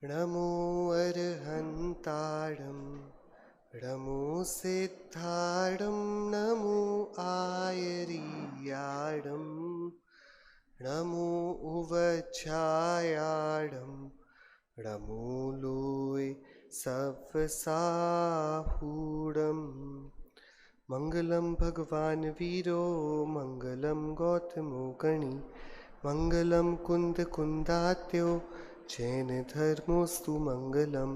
नमो अर्हन्ताडं नमो सिद्धाडं नमो आयर्याडं नमो उवच्छायाडं नमो लोय सवसाहूडं मंगलम भगवान वीरो मंगलम गौतमो गणी मंगलम कुंद कुंदात्यो जैन धर्मोस्तु मंगलम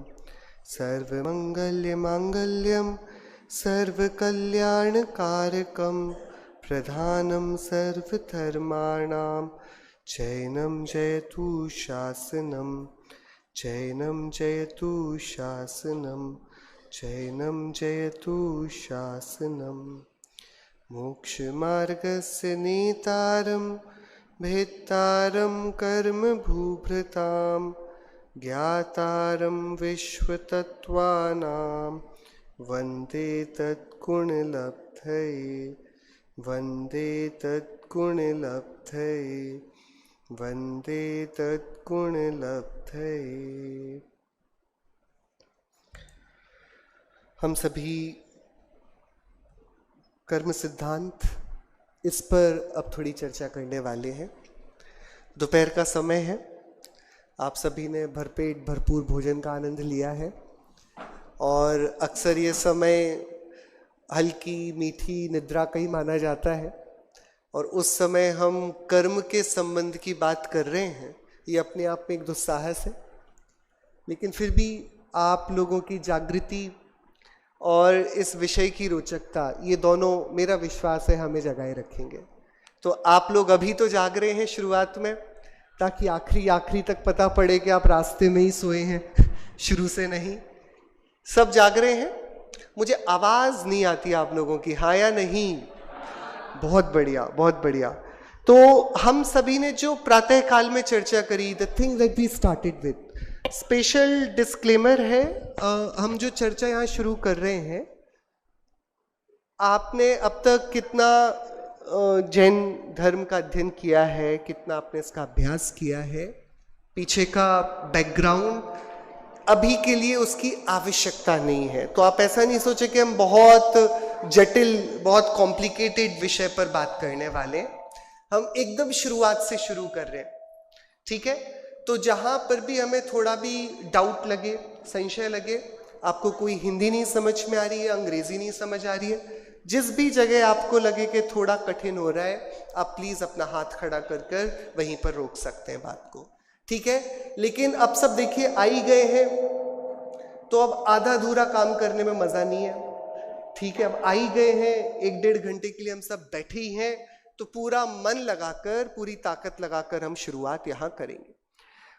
सर्वमंगल्य मांगल्यम सर्वकल्याणकारकम प्रधानम सर्वधर्माणां जैनम जयतु शासनम जैनम जयतु शासनम जैनम जयतु शासनम मोक्षमार्गस्य नेतारं भेत्तारं कर्म भूभृतां ज्ञातारं विश्वतत्त्वानां वन्दे तत्गुणलब्धये वन्दे तत्गुणलब्धये वन्दे तत्गुणलब्धये। हम सभी कर्म सिद्धांत इस पर अब थोड़ी चर्चा करने वाले हैं। दोपहर का समय है, आप सभी ने भरपेट भरपूर भोजन का आनंद लिया है और अक्सर ये समय हल्की मीठी निद्रा का ही माना जाता है और उस समय हम कर्म के संबंध की बात कर रहे हैं। ये अपने आप में एक दुस्साहस है, लेकिन फिर भी आप लोगों की जागृति और इस विषय की रोचकता, ये दोनों मेरा विश्वास है हमें जगाए रखेंगे। तो आप लोग अभी तो जाग रहे हैं शुरुआत में, ताकि आखिरी तक पता पड़े कि आप रास्ते में ही सोए हैं, शुरू से नहीं। सब जाग रहे हैं? मुझे आवाज नहीं आती आप लोगों की, हाँ या नहीं? बहुत बढ़िया, बहुत बढ़िया। तो हम सभी ने जो प्रातः काल में चर्चा करी, the thing that we started with, special disclaimer है, हम जो चर्चा यहाँ शुरू कर रहे हैं, आपने अब तक कितना जैन धर्म का अध्ययन किया है, कितना आपने इसका अभ्यास किया है, पीछे का बैकग्राउंड, अभी के लिए उसकी आवश्यकता नहीं है। तो आप ऐसा नहीं सोचे कि हम बहुत जटिल, बहुत कॉम्प्लिकेटेड विषय पर बात करने वाले, हम एकदम शुरुआत से शुरू कर रहे हैं, ठीक है? तो जहां पर भी हमें थोड़ा भी डाउट लगे, संशय लगे, आपको कोई हिंदी नहीं समझ में आ रही है, अंग्रेजी नहीं समझ आ रही है, जिस भी जगह आपको लगे कि थोड़ा कठिन हो रहा है, आप प्लीज अपना हाथ खड़ा कर कर वहीं पर रोक सकते हैं बात को, ठीक है? लेकिन अब सब देखिए आ ही गए हैं, तो अब आधा अधूरा काम करने में मजा नहीं है, ठीक है? अब आ ही गए हैं, 1-1.5 घंटे के लिए हम सब बैठे ही हैं, तो पूरा मन लगाकर, पूरी ताकत लगाकर हम शुरुआत यहाँ करेंगे।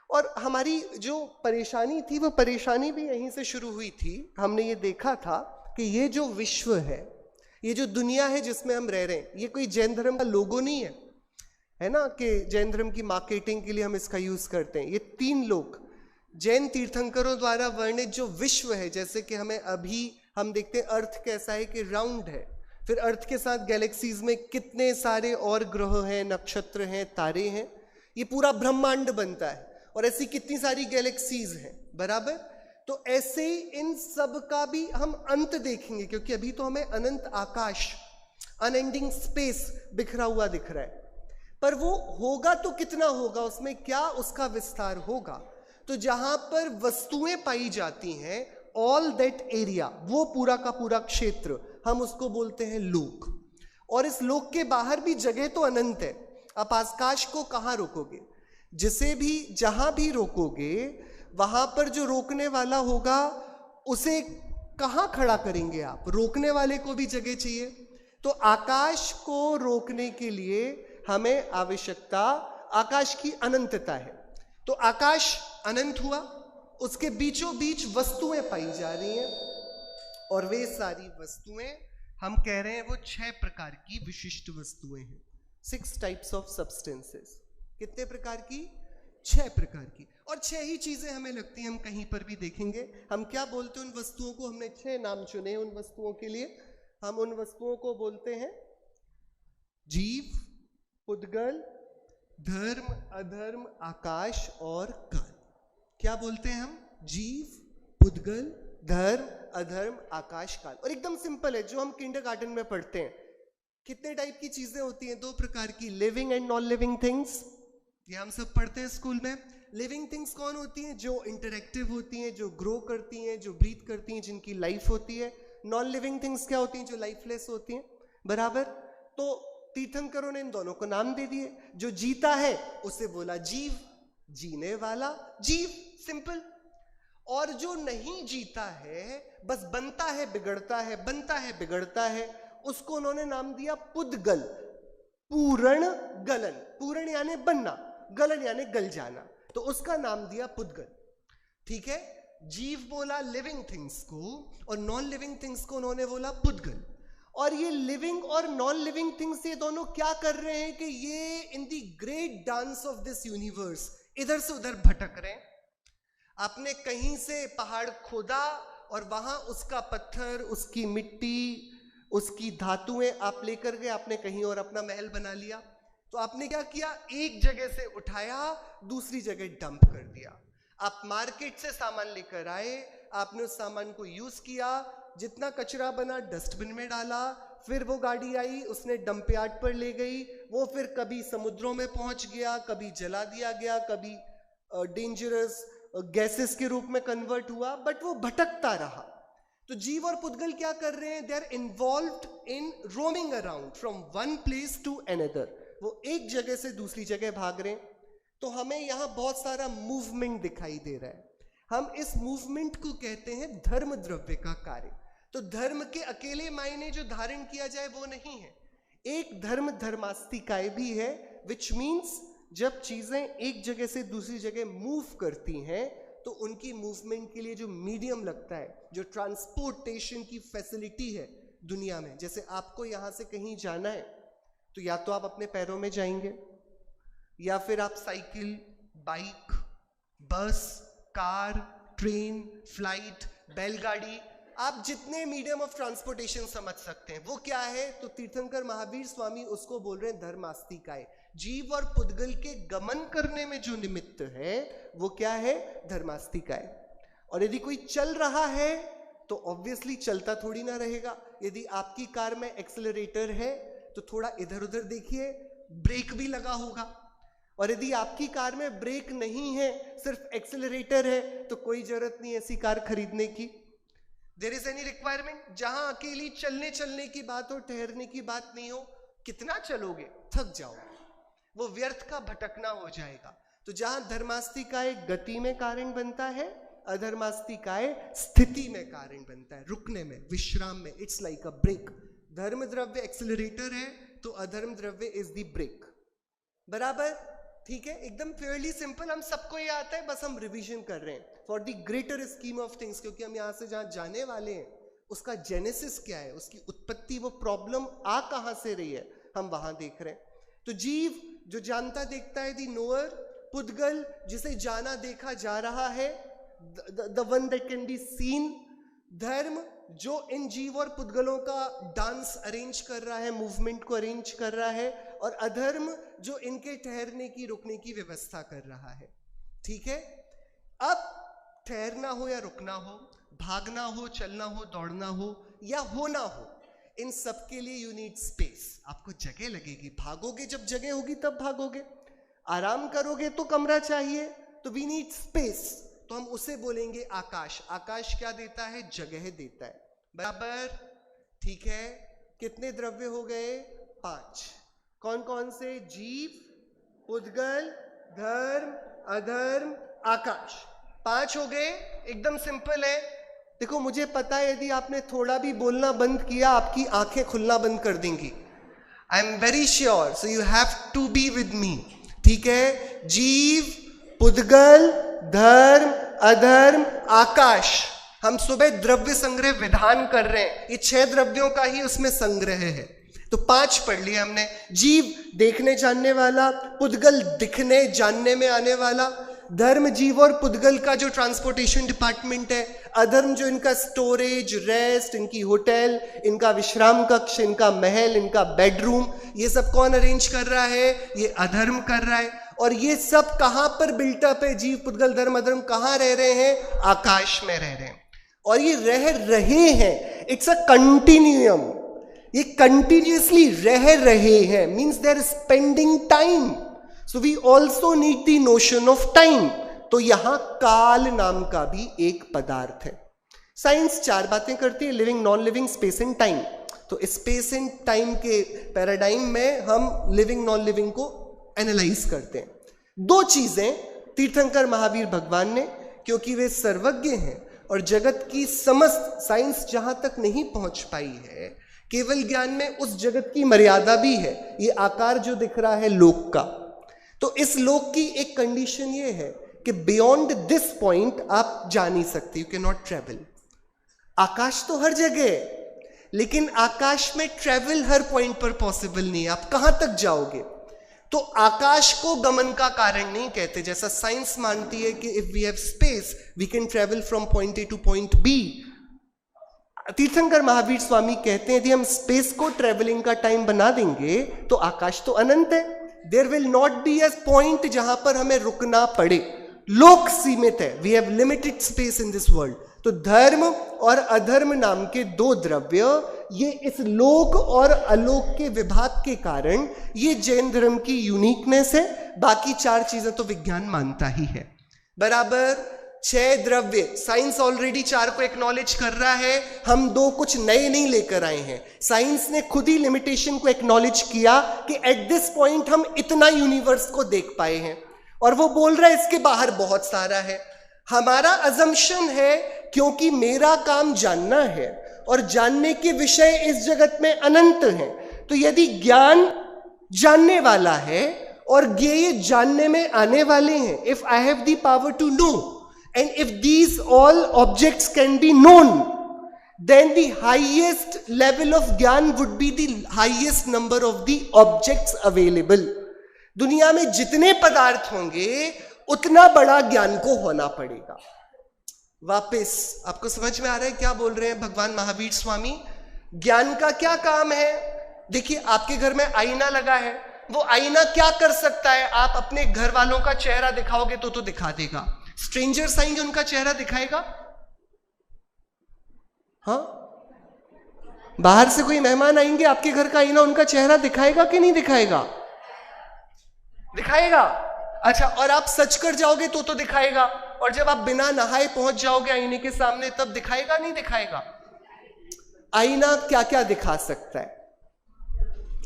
और हमारी जो परेशानी थी, वो परेशानी भी यहीं से शुरू हुई थी। हमने ये देखा था कि ये जो विश्व है, ये जो दुनिया है जिसमें हम रह रहे हैं, ये कोई जैन धर्म का लोगो नहीं है ना, कि जैन धर्म की मार्केटिंग के लिए हम इसका यूज करते हैं। ये 3 लोग जैन तीर्थंकरों द्वारा वर्णित जो विश्व है, जैसे कि हमें अभी हम देखते हैं अर्थ कैसा है कि राउंड है, फिर अर्थ के साथ गैलेक्सीज में कितने सारे और ग्रह हैं, नक्षत्र हैं, तारे हैं, ये पूरा ब्रह्मांड बनता है, और ऐसी कितनी सारी गैलेक्सीज हैं, बराबर? तो ऐसे ही इन सब का भी हम अंत देखेंगे, क्योंकि अभी तो हमें अनंत आकाश, अनएंडिंग स्पेस बिखरा हुआ दिख रहा है, पर वो होगा तो कितना होगा, उसमें क्या उसका विस्तार होगा? तो जहां पर वस्तुएं पाई जाती हैं, ऑल दैट एरिया, वो पूरा का पूरा क्षेत्र, हम उसको बोलते हैं लोक। और इस लोक के बाहर भी जगह तो अनंत है। आप आकाश को कहां रोकोगे? जिसे भी, जहां भी रोकोगे, वहां पर जो रोकने वाला होगा उसे कहां खड़ा करेंगे आप? रोकने वाले को भी जगह चाहिए। तो आकाश को रोकने के लिए हमें आवश्यकता, आकाश की अनंतता है। तो आकाश अनंत हुआ, उसके बीचों बीच वस्तुएं पाई जा रही हैं, और वे सारी वस्तुएं हम कह रहे हैं वो 6 प्रकार की विशिष्ट वस्तुएं हैं। 6 टाइप्स ऑफ सब्सटेंसेस। कितने प्रकार की? 6 प्रकार की। और 6 ही चीजें हमें लगती हैं, हम कहीं पर भी देखेंगे। हम क्या बोलते हैं उन वस्तुओं को? हमने 6 नाम चुने उन वस्तुओं के लिए। हम उन वस्तुओं को बोलते हैं जीव, पुद्गल, धर्म, अधर्म, आकाश और काल, क्या बोलते हैं हम? जीव, पुद्गल, धर्म, अधर्म, आकाश, काल। और एकदम सिंपल है, जो हम किंडरगार्टन में पढ़ते हैं। कितने टाइप की चीजें होती हैं? 2 प्रकार की, living and non living things. ये हम सब पढ़ते हैं स्कूल में। लिविंग थिंग्स कौन होती हैं? जो इंटरेक्टिव होती हैं, जो ग्रो करती हैं, जो ब्रीथ करती हैं, जिनकी लाइफ होती है। नॉन लिविंग थिंग्स क्या होती हैं? जो लाइफलेस होती हैं, बराबर। तो तीर्थंकरों ने इन दोनों को नाम दे दिए। जो जीता है उसे बोला जीव, जीने वाला जीव, सिंपल। और जो नहीं जीता है, बस बनता है बिगड़ता है, बनता है बिगड़ता है, उसको उन्होंने नाम दिया पुद्गल, पूर्ण गलन। पूर्ण यानी बनना, गलन यानी गल जाना, तो उसका नाम दिया पुद्गल। ठीक है, जीव बोला लिविंग थिंग्स को, और नॉन लिविंग थिंग्स को उन्होंने बोला पुद्गल। और ये लिविंग और नॉन लिविंग थिंग्स ये दोनों क्या कर रहे हैं कि ये in the great dance of this universe इधर से उधर भटक रहे हैं। आपने कहीं से पहाड़ खोदा और वहां उसका पत्थर, उसकी मिट्टी, उसकी धातुएं आप लेकर गए, आपने कहीं और अपना महल बना लिया। तो आपने क्या किया? एक जगह से उठाया, दूसरी जगह डंप कर दिया। आप मार्केट से सामान लेकर आए, आपने उस सामान को यूज किया, जितना कचरा बना डस्टबिन में डाला, फिर वो गाड़ी आई, उसने डंप यार्ड पर ले गई, वो फिर कभी समुद्रों में पहुंच गया, कभी जला दिया गया, कभी डेंजरस गैसेस के रूप में कन्वर्ट हुआ, बट वो भटकता रहा। तो जीव और पुद्गल क्या कर रहे हैं? They are involved in roaming around from one place to another. वो एक जगह से दूसरी जगह भाग रहे हैं। तो हमें यहां बहुत सारा मूवमेंट दिखाई दे रहा है। हम इस मूवमेंट को कहते हैं धर्म द्रव्य का कार्य। तो धर्म के अकेले मायने जो धारण किया जाए वो नहीं है। एक धर्म धर्मास्तिकाय भी है, विच मीन्स जब चीजें एक जगह से दूसरी जगह मूव करती हैं तो उनकी मूवमेंट के लिए जो मीडियम लगता है, जो ट्रांसपोर्टेशन की फैसिलिटी है दुनिया में, जैसे आपको यहां से कहीं जाना है तो या तो आप अपने पैरों में जाएंगे, या फिर आप साइकिल, बाइक, बस, कार, ट्रेन, फ्लाइट, बैलगाड़ी, आप जितने मीडियम ऑफ ट्रांसपोर्टेशन समझ सकते हैं वो क्या है? तो तीर्थंकर महावीर स्वामी उसको बोल रहे हैं धर्मास्तिकाय। जीव और पुद्गल के गमन करने में जो निमित्त है वो क्या है? धर्मास्तिकाय। और यदि कोई चल रहा है तो ऑब्वियसली चलता थोड़ी ना रहेगा। यदि आपकी कार में एक्सेलरेटर है तो थोड़ा इधर उधर देखिए, ब्रेक भी लगा होगा। और यदि आपकी कार में ब्रेक नहीं है, सिर्फ एक्सेलरेटर है, तो कोई जरूरत नहीं ऐसी कार खरीदने की। There is any requirement? जहां अकेली चलने की बात हो, ठहरने की बात नहीं हो, कितना चलोगे? थक जाओगे, वो व्यर्थ का भटकना हो जाएगा। तो जहां धर्मास्तिकाय गति में कारण बनता है, अधर्मास्तिकाय स्थिति में कारण बनता है, रुकने में, विश्राम में। It's like a break. धर्म द्रव्य एक्सेलरेटर है तो अधर्म द्रव्य इज द ब्रेक। बराबर? ठीक है, एकदम फेयरली सिंपल। हम सबको ये आता है, बस हम रिवीजन कर रहे हैं for the greater scheme of things, क्योंकि हम यहां से जहां जाने वाले हैं उसका जेनेसिस क्या है, उसकी उत्पत्ति, वो प्रॉब्लम आ कहां से रही है, हम वहां देख रहे हैं। तो जीव जो जानता देखता है, दी नोअर, पुद्गल जिसे जाना देखा जा रहा है, the one that can be seen, धर्म जो इन जीव और पुद्गलों का डांस अरेंज कर रहा है, मूवमेंट को अरेंज कर रहा है, और अधर्म जो इनके ठहरने की, रुकने की व्यवस्था कर रहा है। ठीक है, अब ठहरना हो या रुकना हो, भागना हो, चलना हो, दौड़ना हो या होना हो, इन सब के लिए यू नीड स्पेस। आपको जगह लगेगी। भागोगे जब जगह होगी तब भागोगे, आराम करोगे तो कमरा चाहिए, तो वी नीड स्पेस। तो हम उसे बोलेंगे आकाश। आकाश क्या देता है? जगह देता है। बराबर? ठीक है, कितने द्रव्य हो गए? 5। कौन कौन से? जीव, पुद्गल, धर्म, अधर्म, आकाश। 5 हो गए। एकदम सिंपल है। देखो, मुझे पता है यदि आपने थोड़ा भी बोलना बंद किया आपकी आंखें खुलना बंद कर देंगी। I am very sure, so you have to be with me. ठीक है, जीव, पुद्गल, धर्म, अधर्म, आकाश। हम सुबह द्रव्य संग्रह विधान कर रहे हैं, ये 6 द्रव्यों का ही उसमें संग्रह है। तो 5 पढ़ लिए हमने। जीव देखने जानने वाला, पुद्गल दिखने जानने में आने वाला, धर्म जीव और पुद्गल का जो ट्रांसपोर्टेशन डिपार्टमेंट है, अधर्म जो इनका स्टोरेज, रेस्ट, इनकी होटल, इनका विश्राम कक्ष, इनका महल, इनका बेडरूम, ये सब कौन अरेंज कर रहा है? ये अधर्म कर रहा है। और ये सब कहां पर बिल्टअप है? जीव, पुद्गल, धर्म, अधर्म कहां रह रहे हैं? आकाश में रह रहे हैं। और ये रह रहे हैं, इट्स अ कंटिन्यूयम, ये कंटिन्यूअसली रह रहे हैं, means they are spending time. So we also need the notion of time. तो यहां काल नाम का भी एक पदार्थ है। साइंस चार बातें करती है, living, non living, space and time. तो स्पेस एंड टाइम के पैराडाइम में हम लिविंग नॉन लिविंग को एनालाइज करते हैं। दो चीजें तीर्थंकर महावीर भगवान ने, क्योंकि वे सर्वज्ञ हैं और जगत की समस्त साइंस जहां तक नहीं पहुंच पाई है, केवल ज्ञान में उस जगत की मर्यादा भी है। ये आकार जो दिख रहा है लोक का, तो इस लोक की एक कंडीशन ये है कि बियॉन्ड दिस पॉइंट आप जा नहीं सकते, यू कैन नॉट ट्रेवल। आकाश तो हर जगह है, लेकिन आकाश में ट्रेवल हर पॉइंट पर पॉसिबल नहीं है। आप कहां तक जाओगे? तो आकाश को गमन का कारण नहीं कहते, जैसा साइंस मानती है कि if we have space we can travel from point A to point B. तीर्थंकर महावीर स्वामी कहते हैं यदि हम स्पेस को ट्रेवलिंग का टाइम बना देंगे तो आकाश तो अनंत है, there will not be a point जहां पर हमें रुकना पड़े। लोक सीमित है, we have limited space in this world. तो धर्म और अधर्म नाम के दो द्रव्य, ये इस लोक और अलोक के विभाग के कारण ये जैन धर्म की यूनिकनेस है। बाकी चार चीजें तो विज्ञान मानता ही है। बराबर 6 द्रव्य, साइंस ऑलरेडी 4 को एक्नॉलेज कर रहा है, हम 2 कुछ नए नहीं लेकर आए हैं। साइंस ने खुद ही लिमिटेशन को एक्नॉलेज किया कि एट दिस पॉइंट हम इतना यूनिवर्स को देख पाए हैं, और वो बोल रहा है इसके बाहर बहुत सारा है। हमारा अजम्पशन है क्योंकि मेरा काम जानना है और जानने के विषय इस जगत में अनंत हैं, तो यदि ज्ञान जानने वाला है और ज्ञेय जानने में आने वाले हैं, if I have the power to know and if these all objects can be known, then the highest level of gyan would be the highest number of the objects available. दुनिया में जितने पदार्थ होंगे उतना बड़ा ज्ञान को होना पड़ेगा। वापस आपको समझ में आ रहा है क्या बोल रहे हैं भगवान महावीर स्वामी? ज्ञान का क्या काम है? देखिए, आपके घर में आईना लगा है, वो आईना क्या कर सकता है? आप अपने घर वालों का चेहरा दिखाओगे तो दिखा देगा। स्ट्रेंजर्स आएंगे, उनका चेहरा दिखाएगा? हाँ, बाहर से कोई मेहमान आएंगे, आपके घर का आईना उनका चेहरा दिखाएगा कि नहीं दिखाएगा? दिखाएगा। अच्छा, और आप सच कर जाओगे तो दिखाएगा, और जब आप बिना नहाए पहुंच जाओगे आईने के सामने तब दिखाएगा नहीं दिखाएगा? आईना क्या क्या दिखा सकता है?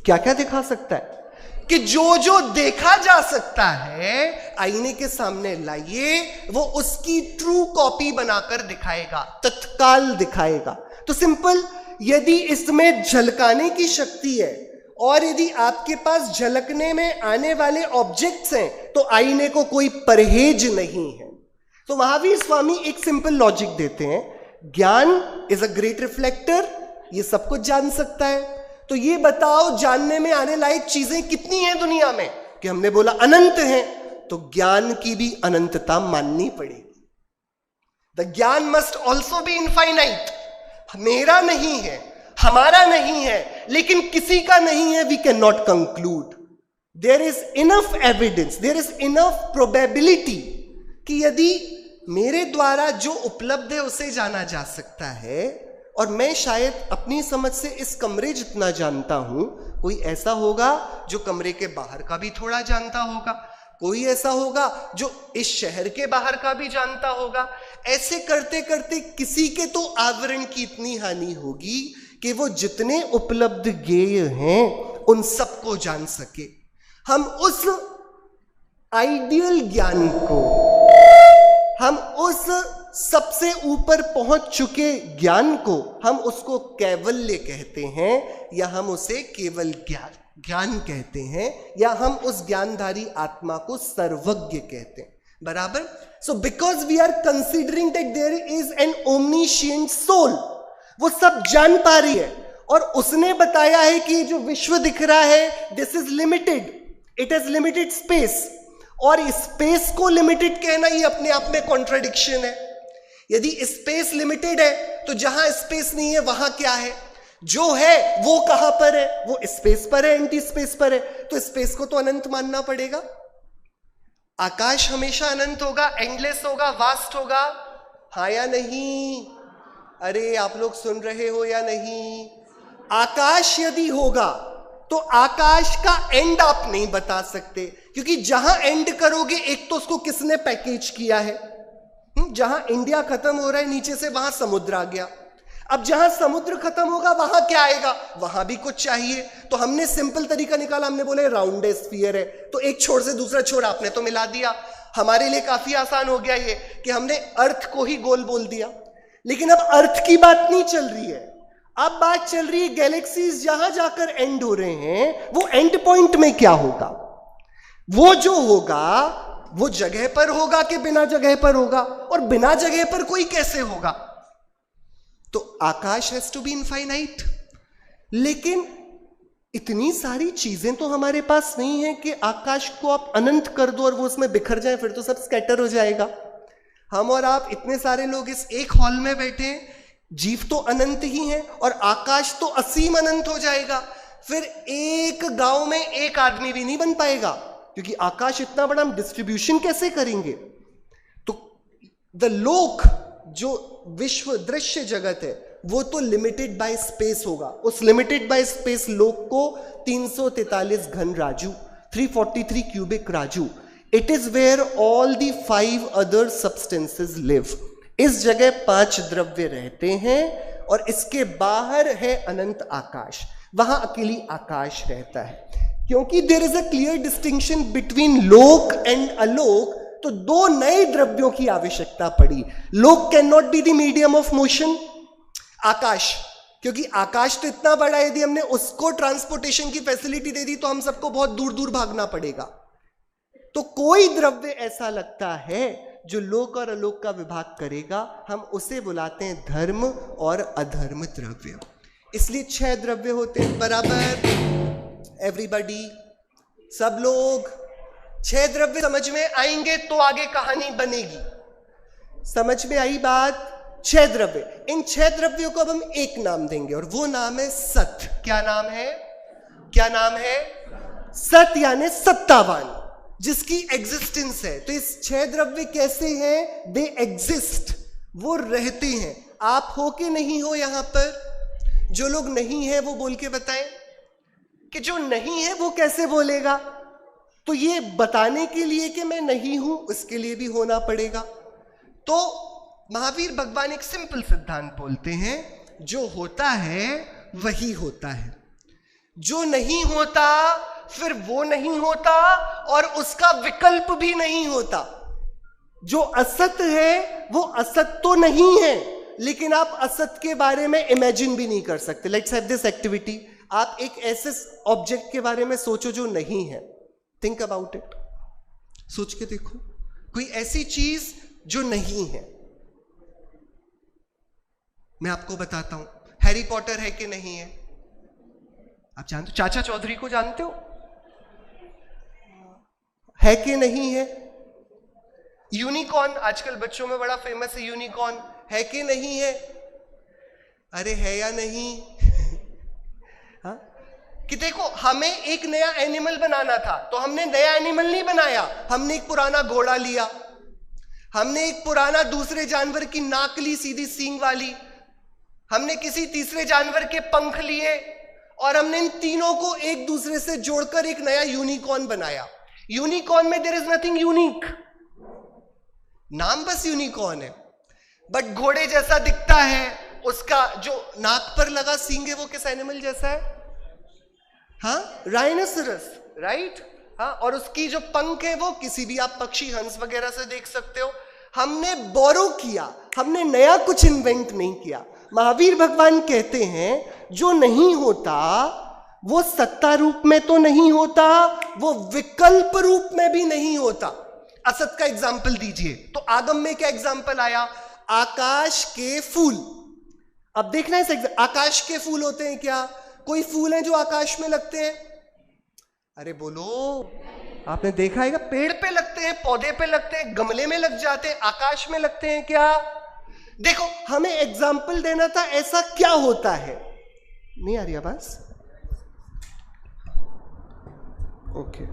क्या क्या दिखा सकता है? कि जो देखा जा सकता है आईने के सामने लाइए, वो उसकी ट्रू कॉपी बनाकर दिखाएगा, तत्काल दिखाएगा। तो सिंपल, यदि इसमें झलकाने की शक्ति है और यदि आपके पास झलकने में आने वाले ऑब्जेक्ट्स हैं तो आईने को कोई परहेज नहीं है। तो महावीर स्वामी एक सिंपल लॉजिक देते हैं, ज्ञान इज अ ग्रेट रिफ्लेक्टर, ये सब कुछ जान सकता है। तो ये बताओ जानने में आने लायक चीजें कितनी हैं दुनिया में? कि हमने बोला अनंत हैं, तो ज्ञान की भी अनंतता माननी पड़ेगी। द ज्ञान मस्ट ऑल्सो बी इनफाइनाइट। मेरा नहीं है, हमारा नहीं है, लेकिन किसी का नहीं है, we can not conclude. There is enough evidence, there is enough probability कि यदि मेरे द्वारा जो उपलब्ध है उसे जाना जा सकता है, और मैं शायद अपनी समझ से इस कमरे जितना जानता हूं, कोई ऐसा होगा जो कमरे के बाहर का भी थोड़ा जानता होगा, कोई ऐसा होगा जो इस शहर के बाहर का भी जानता होगा। ऐसे करते करते किसी के तो आवरण की इतनी हानि होगी कि वो जितने उपलब्ध ज्ञेय हैं उन सबको जान सके। हम उस आइडियल ज्ञान को, हम उस सबसे ऊपर पहुंच चुके ज्ञान को, हम उसको कैवल्य कहते हैं, या हम उसे केवल ज्ञान कहते हैं, या हम उस ज्ञानधारी आत्मा को सर्वज्ञ कहते हैं। बराबर? So because we are considering that there is an omniscient soul, वो सब जान पा रही है, और उसने बताया है कि जो विश्व दिख रहा है this is limited, it has limited space. और स्पेस को लिमिटेड कहना ये अपने आप में कॉन्ट्रडिक्शन है। यदि स्पेस लिमिटेड है तो जहां स्पेस नहीं है वहां क्या है? जो है वो कहां पर है? वो स्पेस पर है, एंटी स्पेस पर है, तो स्पेस को तो अनंत मानना पड़ेगा। आकाश हमेशा अनंत होगा, एंडलेस होगा, वास्ट होगा, हाँ या नहीं? अरे आप लोग सुन रहे हो या नहीं? आकाश यदि होगा तो आकाश का एंड आप नहीं बता सकते, क्योंकि जहां एंड करोगे, एक तो उसको किसने पैकेज किया है, जहां इंडिया खत्म हो रहा है नीचे से वहां समुद्र आ गया। अब जहां समुद्र खत्म होगा वहां क्या आएगा? वहां भी कुछ चाहिए। तो हमने सिंपल तरीका निकाला, हमने बोले राउंड स्फीयर है, तो एक छोर से दूसरा छोर आपने तो मिला दिया। हमारे लिए काफी आसान हो गया ये कि हमने अर्थ को ही गोल बोल दिया। लेकिन अब अर्थ की बात नहीं चल रही है, अब बात चल रही है गैलेक्सीज जहां जाकर एंड हो रहे हैं, वो एंड पॉइंट में क्या होगा? वो जो होगा वो जगह पर होगा कि बिना जगह पर होगा? और बिना जगह पर कोई कैसे होगा? तो आकाश हैज टू बी इनफाइनाइट। लेकिन इतनी सारी चीजें तो हमारे पास नहीं है कि आकाश को आप अनंत कर दो और वो उसमें बिखर जाए, फिर तो सब स्कैटर हो जाएगा। हम और आप इतने सारे लोग इस एक हॉल में बैठे हैं, जीव तो अनंत ही है और आकाश तो असीम अनंत हो जाएगा। फिर एक गांव में एक आदमी भी नहीं बन पाएगा, क्योंकि आकाश इतना बड़ा, हम डिस्ट्रीब्यूशन कैसे करेंगे? तो द लोक, जो विश्व दृश्य जगत है, वो तो लिमिटेड बाय स्पेस होगा। उस लिमिटेड बाय स्पेस लोक को 343 घन राजू, 343 क्यूबिक राजू, it is where all the 5 other substances live. इस जगह 5 द्रव्य रहते हैं और इसके बाहर है अनंत आकाश, वहां अकेली आकाश रहता है। क्योंकि there is a clear distinction between लोक एंड अलोक, तो 2 नए द्रव्यों की आवश्यकता पड़ी। लोक can not be the medium of motion, आकाश, क्योंकि आकाश तो इतना बड़ा है, यदि हमने उसको ट्रांसपोर्टेशन की फैसिलिटी दे दी तो हम सबको बहुत दूर दूर भागना पड़ेगा। तो कोई द्रव्य ऐसा लगता है जो लोक और अलोक का विभाग करेगा, हम उसे बुलाते हैं धर्म और अधर्म द्रव्य। इसलिए 6 द्रव्य होते हैं बराबर। एवरीबॉडी, सब लोग 6 द्रव्य समझ में आएंगे तो आगे कहानी बनेगी। समझ में आई बात? 6 द्रव्य, इन 6 द्रव्यों को अब हम एक नाम देंगे और वो नाम है सत। क्या नाम है? क्या नाम है? सत, यानी सत्तावान, जिसकी एग्जिस्टेंस है। तो इस 6 द्रव्य कैसे हैं? दे एग्जिस्ट, वो रहते हैं। आप हो कि नहीं हो यहां पर? जो लोग नहीं है वो बोल के बताएं कि जो नहीं है वो कैसे बोलेगा। तो ये बताने के लिए कि मैं नहीं हूं, उसके लिए भी होना पड़ेगा। तो महावीर भगवान एक सिंपल सिद्धांत बोलते हैं, जो होता है वही होता है, जो नहीं होता फिर वो नहीं होता और उसका विकल्प भी नहीं होता। जो असत है वो असत तो नहीं है, लेकिन आप असत के बारे में इमेजिन भी नहीं कर सकते। Let's have this activity. आप एक ऐसे ऑब्जेक्ट के बारे में सोचो जो नहीं है। थिंक अबाउट इट, सोच के देखो कोई ऐसी चीज जो नहीं है। मैं आपको बताता हूं, हैरी पॉटर है कि नहीं है? आप जानते हो? चाचा चौधरी को जानते हो? है कि नहीं है? यूनिकॉर्न आजकल बच्चों में बड़ा फेमस है, यूनिकॉर्न है कि नहीं है? अरे है या नहीं? हाँ? कि देखो, हमें एक नया एनिमल बनाना था तो हमने नया एनिमल नहीं बनाया, हमने एक पुराना घोड़ा लिया, हमने एक पुराना दूसरे जानवर की नाक ली सीधी सींग वाली, हमने किसी तीसरे जानवर के पंख लिए और हमने इन तीनों को एक दूसरे से जोड़कर एक नया यूनिकॉर्न बनाया। यूनिकॉर्न में देयर इज नथिंग यूनिक, नाम बस यूनिकॉर्न है, बट घोड़े जैसा दिखता है। उसका जो नाक पर लगा सींग है वो किस एनिमल जैसा है? हाँ, राइनोसरस, राइट। हाँ, और उसकी जो पंख है वो किसी भी आप पक्षी, हंस वगैरह से देख सकते हो। हमने बोरो किया, हमने नया कुछ इन्वेंट नहीं किया। महावीर भगवान कहते हैं जो नहीं होता वो सत्ता रूप में तो नहीं होता, वो विकल्प रूप में भी नहीं होता। असत का एग्जाम्पल दीजिए। तो आगम में क्या एग्जाम्पल आया? आकाश के फूल। अब देखना है, आकाश के फूल होते हैं क्या? कोई फूल हैं जो आकाश में लगते हैं? अरे बोलो, आपने देखा है? पेड़ पे लगते हैं, पौधे पे लगते हैं, गमले में लग जाते हैं, आकाश में लगते हैं क्या? देखो, हमें एग्जाम्पल देना था, ऐसा क्या होता है? नहीं आ रही आवाज? ओके,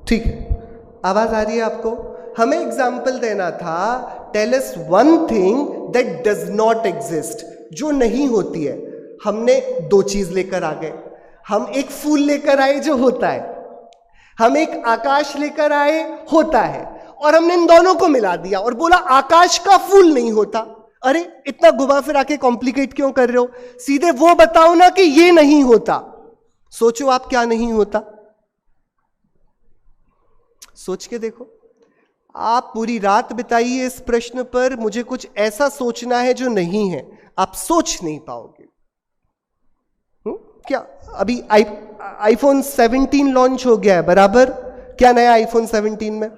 ठीक है। आवाज आ रही है आपको? हमें एग्जाम्पल देना था, tell us one thing that does not exist, जो नहीं होती है। हमने दो चीज लेकर आ गए, हम एक फूल लेकर आए जो होता है, हम एक आकाश लेकर आए होता है, और हमने इन दोनों को मिला दिया और बोला आकाश का फूल नहीं होता। अरे इतना घुमा फिरा के कॉम्प्लिकेट क्यों कर रहे हो? सीधे वो बताओ ना कि ये नहीं होता। सोचो आप क्या नहीं होता, सोच के देखो। आप पूरी रात बिताइए इस प्रश्न पर, मुझे कुछ ऐसा सोचना है जो नहीं है, आप सोच नहीं पाओगे। क्या अभी आईफोन 17 लॉन्च हो गया है, बराबर? क्या नया आईफोन 17 में?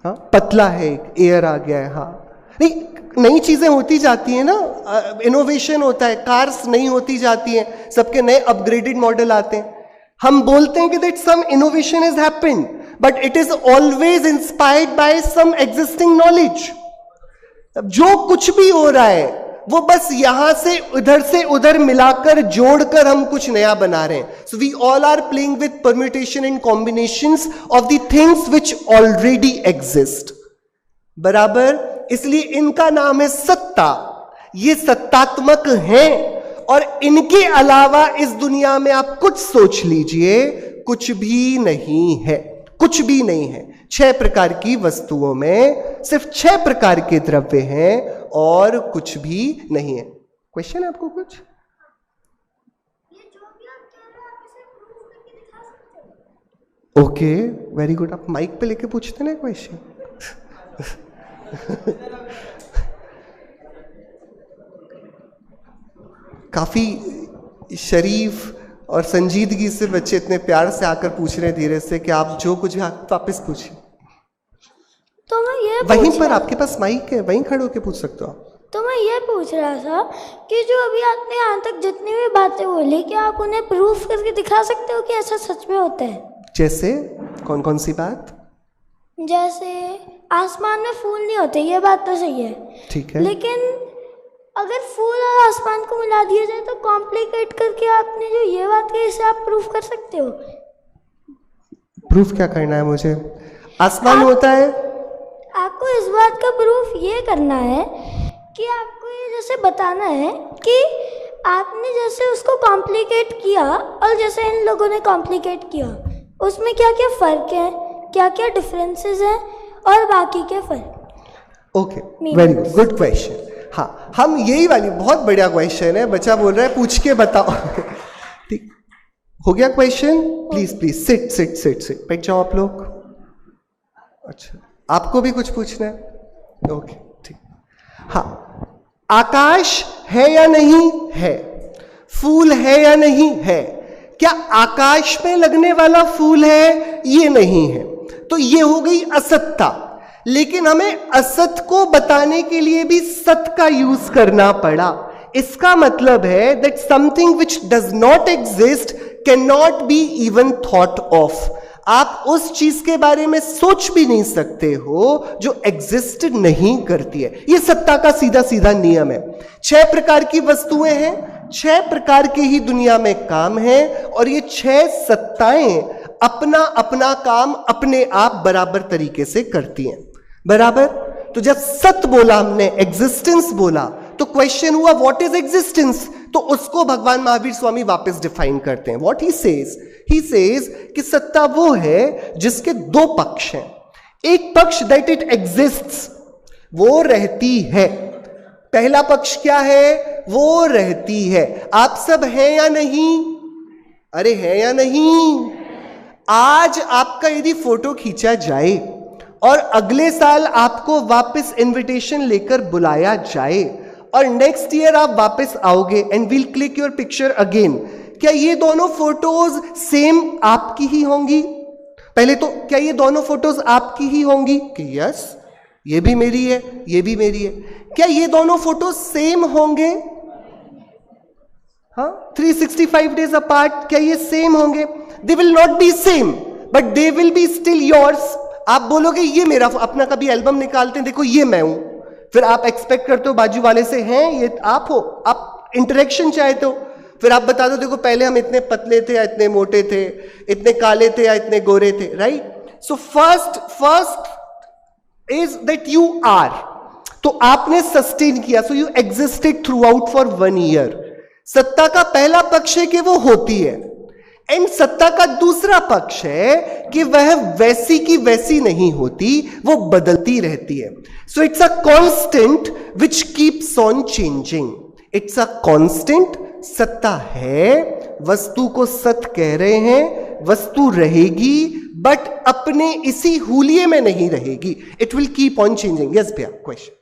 हाँ, पतला है, एक एयर आ गया है। हाँ, नहीं, नई चीजें होती जाती है ना, इनोवेशन होता है, कार्स नई होती जाती हैं, सबके नए अपग्रेडेड मॉडल आते हैं। हम बोलते हैं कि that some innovation is happened, but it is always inspired by some existing knowledge. जो कुछ भी हो रहा है वो बस यहां से उधर मिलाकर जोड़कर हम कुछ नया बना रहे हैं। So we all are playing with permutation and combinations of the things which already exist, बराबर? इसलिए इनका नाम है सत्ता। ये सत्तात्मक हैं, और इनके अलावा इस दुनिया में आप कुछ सोच लीजिए, कुछ भी नहीं है, कुछ भी नहीं है। 6 प्रकार की वस्तुओं में सिर्फ 6 प्रकार के द्रव्य हैं और कुछ भी नहीं है। क्वेश्चन है आपको कुछ? Okay, very good. आप माइक पे लेके पूछते ना क्वेश्चन। काफी शरीफ और संजीदगी से बच्चे इतने प्यार से आकर पूछ रहे हैं धीरे से कि आप जो कुछ वापस पूछिए। तो मैं ये वहीं पर आपके पास माइक है, वहीं खड़े होकर पूछ सकते हो आप। तो मैं ये पूछ रहा था कि जो अभी आपने यहाँ तक जितनी भी बातें बोली, क्या आप उन्हें प्रूफ करके दिखा सकते हो कि ऐसा सच में होता है? जैसे कौन कौन सी बात? जैसे आसमान में फूल नहीं होते, ये बात तो सही है, ठीक है, लेकिन अगर फूल और आसमान को मिला दिया जाए तो कॉम्प्लिकेट करके आपने जो ये बात कही, इसे आप प्रूफ कर सकते हो? प्रूफ क्या करना है मुझे? आसमान होता है, आपको इस बात का प्रूफ ये करना है कि आपको ये जैसे बताना है कि आपने जैसे उसको कॉम्प्लिकेट किया और जैसे इन लोगों ने कॉम्प्लिकेट किया, उसमें क्या क्या फ़र्क है, क्या क्या डिफरेंसेस हैं और बाकी के फ़र्क। Okay, very good, good question. हाँ, हम यही वाली, बहुत बढ़िया क्वेश्चन है, बच्चा बोल रहा है पूछ के बताओ। ठीक हो गया question? Please please sit sit sit sit, बैठ जाओ आप लोग। अच्छा, आपको भी कुछ पूछना है? ओके, ठीक। हाँ, आकाश है या नहीं है? फूल है या नहीं है? क्या आकाश में लगने वाला फूल है? ये नहीं है, तो ये हो गई असत्ता। लेकिन हमें असत को बताने के लिए भी सत का यूज करना पड़ा। इसका मतलब है that something which does not exist can not be even thought of. आप उस चीज के बारे में सोच भी नहीं सकते हो जो एग्जिस्ट नहीं करती है। यह सत्ता का सीधा सीधा नियम है। 6 प्रकार की वस्तुएं हैं, 6 प्रकार के ही दुनिया में काम है, और ये 6 सत्ताएं अपना अपना काम अपने आप बराबर तरीके से करती हैं, बराबर। तो जब सत बोला हमने, एग्जिस्टेंस बोला, तो क्वेश्चन हुआ व्हाट इज एग्जिस्टेंस। तो उसको भगवान महावीर स्वामी वापस डिफाइन करते हैं। व्हाट ही सेज कि सत्ता वो है जिसके 2 पक्ष हैं। एक पक्ष दैट इट एग्जिस्ट्स, वो रहती है। पहला पक्ष क्या है? वो रहती है। आप सब हैं या नहीं? अरे हैं या नहीं? आज आपका यदि फोटो खींचा जाए और अगले साल आपको वापस इनविटेशन लेकर बुलाया जाए और नेक्स्ट ईयर आप वापस आओगे and will click your picture again, क्या ये दोनों फोटोज सेम आपकी ही होंगी? पहले तो क्या ये दोनों फोटोज आपकी ही होंगी कि यस ये भी मेरी है, ये भी मेरी है? क्या ये दोनों फोटोज सेम होंगे? हाँ, 365 डेज अपार्ट, क्या ये सेम होंगे? They will not B same, but they will be still yours. आप बोलोगे ये मेरा, अपना कभी एल्बम निकालते हैं, देखो ये मैं हूं, फिर आप एक्सपेक्ट करते हो बाजू वाले से हैं ये आप हो, आप इंटरेक्शन चाहते हो, फिर आप बता दो देखो पहले हम इतने पतले थे या इतने मोटे थे, इतने काले थे या इतने गोरे थे, right? So first is that you are, तो आपने सस्टेन किया, so you existed throughout for 1 year. सत्ता का पहला पक्ष है कि वो होती है, एंड सत्ता का दूसरा पक्ष है कि वह वैसी की वैसी नहीं होती, वो बदलती रहती है। So it's a constant which keeps on changing, it's a constant. सत्ता है, वस्तु को सत्य कह रहे हैं, वस्तु रहेगी बट अपने इसी हुलिये में नहीं रहेगी, it will keep on changing. Yes भैया, क्वेश्चन?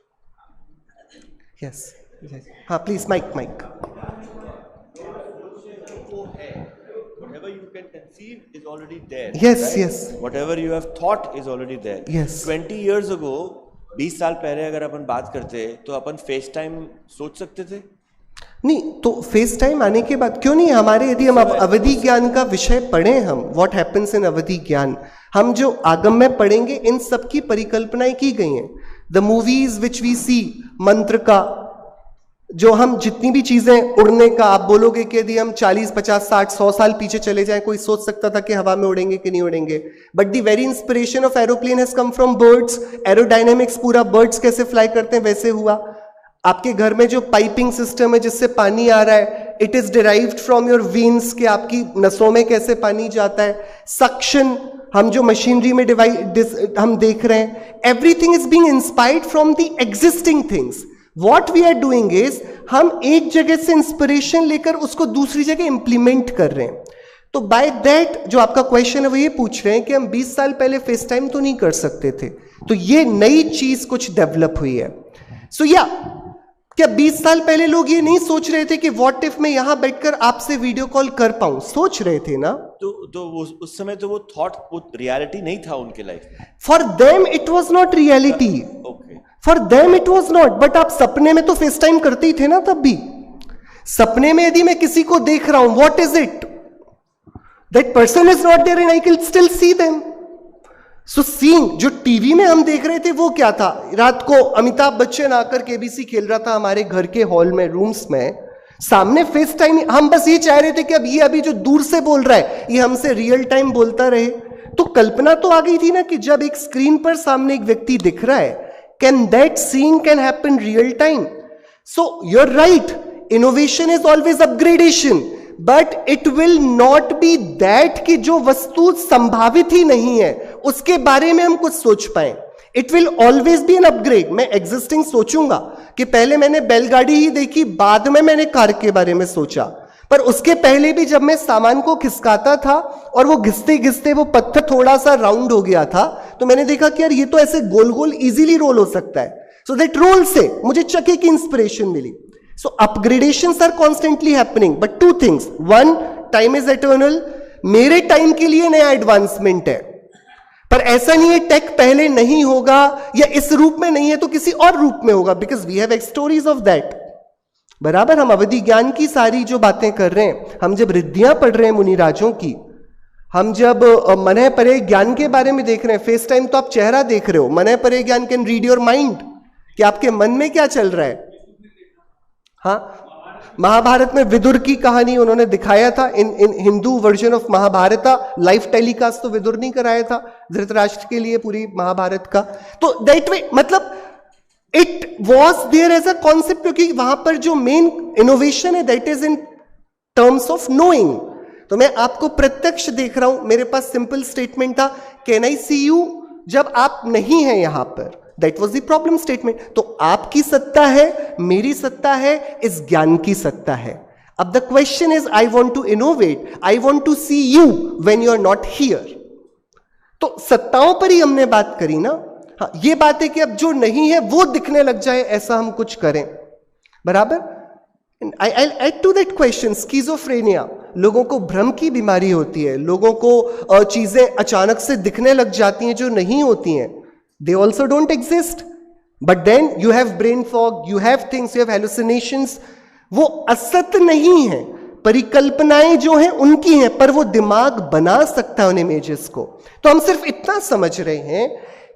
यस, हाँ please, mic. Whatever you can conceive is already there. Yes, right? yes. Whatever you have thought is already there. Yes. 20 years ago, 20 साल पहले अगर अपन बात करते तो अपन फेस टाइम सोच सकते थे? नहीं, तो फेस टाइम आने के बाद क्यों नहीं, हमारे यदि हम अवधि ज्ञान का विषय पढ़े, हम व्हाट हैपेंस इन अवधि ज्ञान, हम जो आगम में पढ़ेंगे इन सब की परिकल्पनाएं की गई हैं। द मूवीज विच वी सी, मंत्र का, जो हम जितनी भी चीजें, उड़ने का, आप बोलोगे कि यदि हम 40, 50, 60, 100 साल पीछे चले जाएं, कोई सोच सकता था कि हवा में उड़ेंगे कि नहीं उड़ेंगे? But the very inspiration of aeroplane has come from birds. Aerodynamics पूरा बर्ड्स कैसे फ्लाई करते हैं वैसे हुआ। आपके घर में जो पाइपिंग सिस्टम है जिससे पानी आ रहा है, it is derived from your veins, कि आपकी नसों में कैसे पानी जाता है। सक्शन, हम जो मशीनरी में हम देख रहे हैं, everything is being inspired from the existing things. What we are doing is, हम एक जगह से इंस्पिरेशन लेकर उसको दूसरी जगह इंप्लीमेंट कर रहे हैं। तो बाय दैट जो आपका क्वेश्चन है वो ये पूछ रहे हैं कि हम 20 साल पहले फेस टाइम तो नहीं कर सकते थे, तो ये नई चीज कुछ डेवलप हुई है। सो क्या 20 साल पहले लोग ये नहीं सोच रहे थे कि व्हाट इफ मैं यहां बैठकर आपसे वीडियो कॉल कर पाऊं? सोच रहे थे ना? तो उस समय तो वो थॉट, वो रियलिटी नहीं था उनके लाइफ में। For them it was not reality, for them it was not. But आप सपने में तो फेस टाइम करते ही थे ना तब भी। सपने में यदि मैं किसी को देख रहा हूं, what is it? That person is not there and I can still see them. So seeing, जो टीवी में हम देख रहे थे वो क्या था? रात को अमिताभ बच्चन आकर केबीसी खेल रहा था हमारे घर के हॉल में, रूम्स में, सामने फेस टाइम। हम बस ये चाह रहे थे कि अब ये अभी जो दूर से बोल रहा है ये हमसे रियल टाइम बोलता रहे। तो कल्पना तो आ गई थी ना कि जब एक स्क्रीन पर सामने एक व्यक्ति दिख रहा है, can that seeing can happen real time? So you are right, innovation is always upgradation, but it will not be that कि जो वस्तु संभावित ही नहीं है उसके बारे में हम कुछ सोच पाए। It will always be an upgrade. मैं एग्जिस्टिंग सोचूंगा कि पहले मैंने बैलगाड़ी ही देखी, बाद में मैंने कार के बारे में सोचा, पर उसके पहले भी जब मैं सामान को खिसकाता था और वो घिसते घिसते वो पत्थर थोड़ा सा राउंड हो गया था, तो मैंने देखा कि यार ये तो ऐसे गोल गोल इजीली रोल हो सकता है। सो दैट रोल से मुझे चक्के की इंस्पिरेशन मिली। So upgradations are constantly happening, but two things. One, time is eternal. मेरे टाइम के लिए नया एडवांसमेंट है, पर ऐसा नहीं है टेक पहले नहीं होगा या इस रूप में नहीं है तो किसी और रूप में होगा, because we have stories of that. बराबर, हम अवधि ज्ञान की सारी जो बातें कर रहे हैं, हम जब रिद्धियां पढ़ रहे हैं मुनिराजों की, हम जब मनः परे ज्ञान के बारे में देख रहे हैं, फेस टाइम तो आप चेहरा देख रहे हो, मनः परे ज्ञान कैन रीड योर माइंड, कि आपके मन में क्या चल रहा है। हाँ, महाभारत में विदुर की कहानी उन्होंने दिखाया था in Hindu version of Mahabharata. Live telecast तो विदुर नहीं कराया था धृतराष्ट्र के लिए पूरी महाभारत का। तो दैट वे, मतलब it was there as a concept, क्योंकि वहां पर जो मेन इनोवेशन है that is in terms of knowing. तो मैं आपको प्रत्यक्ष देख रहा हूं, मेरे पास सिंपल स्टेटमेंट था, कैन आई सी यू, जब आप नहीं हैं यहां पर। That was the problem statement. तो आपकी सत्ता है, मेरी सत्ता है, इस ज्ञान की सत्ता है। अब the question is, I want to innovate, I want to see you when you are not here. तो सत्ताओं पर ही हमने बात करी ना। हाँ, ये बात है कि अब जो नहीं है वो दिखने लग जाए, ऐसा हम कुछ करें। बराबर। I add to that question, schizophrenia, लोगों को भ्रम की बीमारी होती है, लोगों को चीजें अचानक से दिखने लग जाती हैं जो नहीं होती हैं। They also don't exist, but then you have brain fog, you have things, you have hallucinations. वो असत नहीं है, परिकल्पनाएं जो हैं उनकी हैं, पर वो दिमाग बना सकता है उन इमेजेस को। तो हम सिर्फ इतना समझ रहे हैं,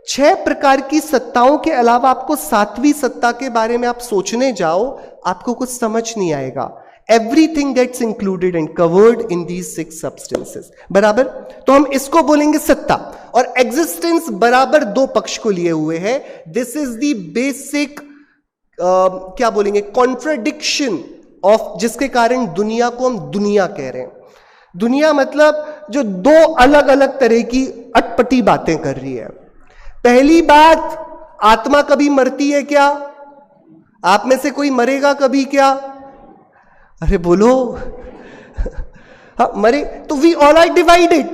6 प्रकार की सत्ताओं के अलावा आपको 7वीं सत्ता के बारे में आप सोचने जाओ, आपको कुछ समझ नहीं आएगा। Everything gets included and covered in these 6 substances, बराबर। तो हम इसको बोलेंगे सत्ता, और एग्जिस्टेंस बराबर 2 पक्ष को लिए हुए है। दिस इज द बेसिक क्या बोलेंगे, कॉन्ट्रडिक्शन ऑफ, जिसके कारण दुनिया को हम दुनिया कह रहे हैं। दुनिया मतलब जो 2 अलग अलग तरह की अटपटी बातें कर रही है। पहली बात, आत्मा कभी मरती है क्या? आप में से कोई मरेगा कभी क्या? अरे बोलो। हाँ, मरे तो वी ऑल आर डिवाइडेड,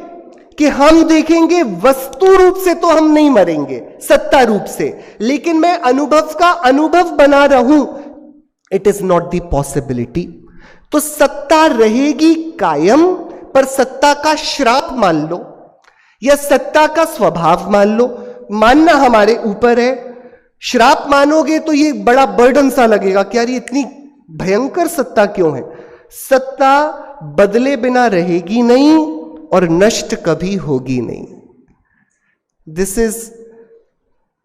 कि हम देखेंगे वस्तु रूप से तो हम नहीं मरेंगे, सत्ता रूप से, लेकिन मैं अनुभव का अनुभव बना रहूं, it is not the possibility. तो सत्ता रहेगी कायम, पर सत्ता का श्राप मान लो या सत्ता का स्वभाव मान लो, मानना हमारे ऊपर है। श्राप मानोगे तो ये बड़ा बर्डन सा लगेगा कि यार ये इतनी भयंकर सत्ता क्यों है। सत्ता बदले बिना रहेगी नहीं और नष्ट कभी होगी नहीं। This is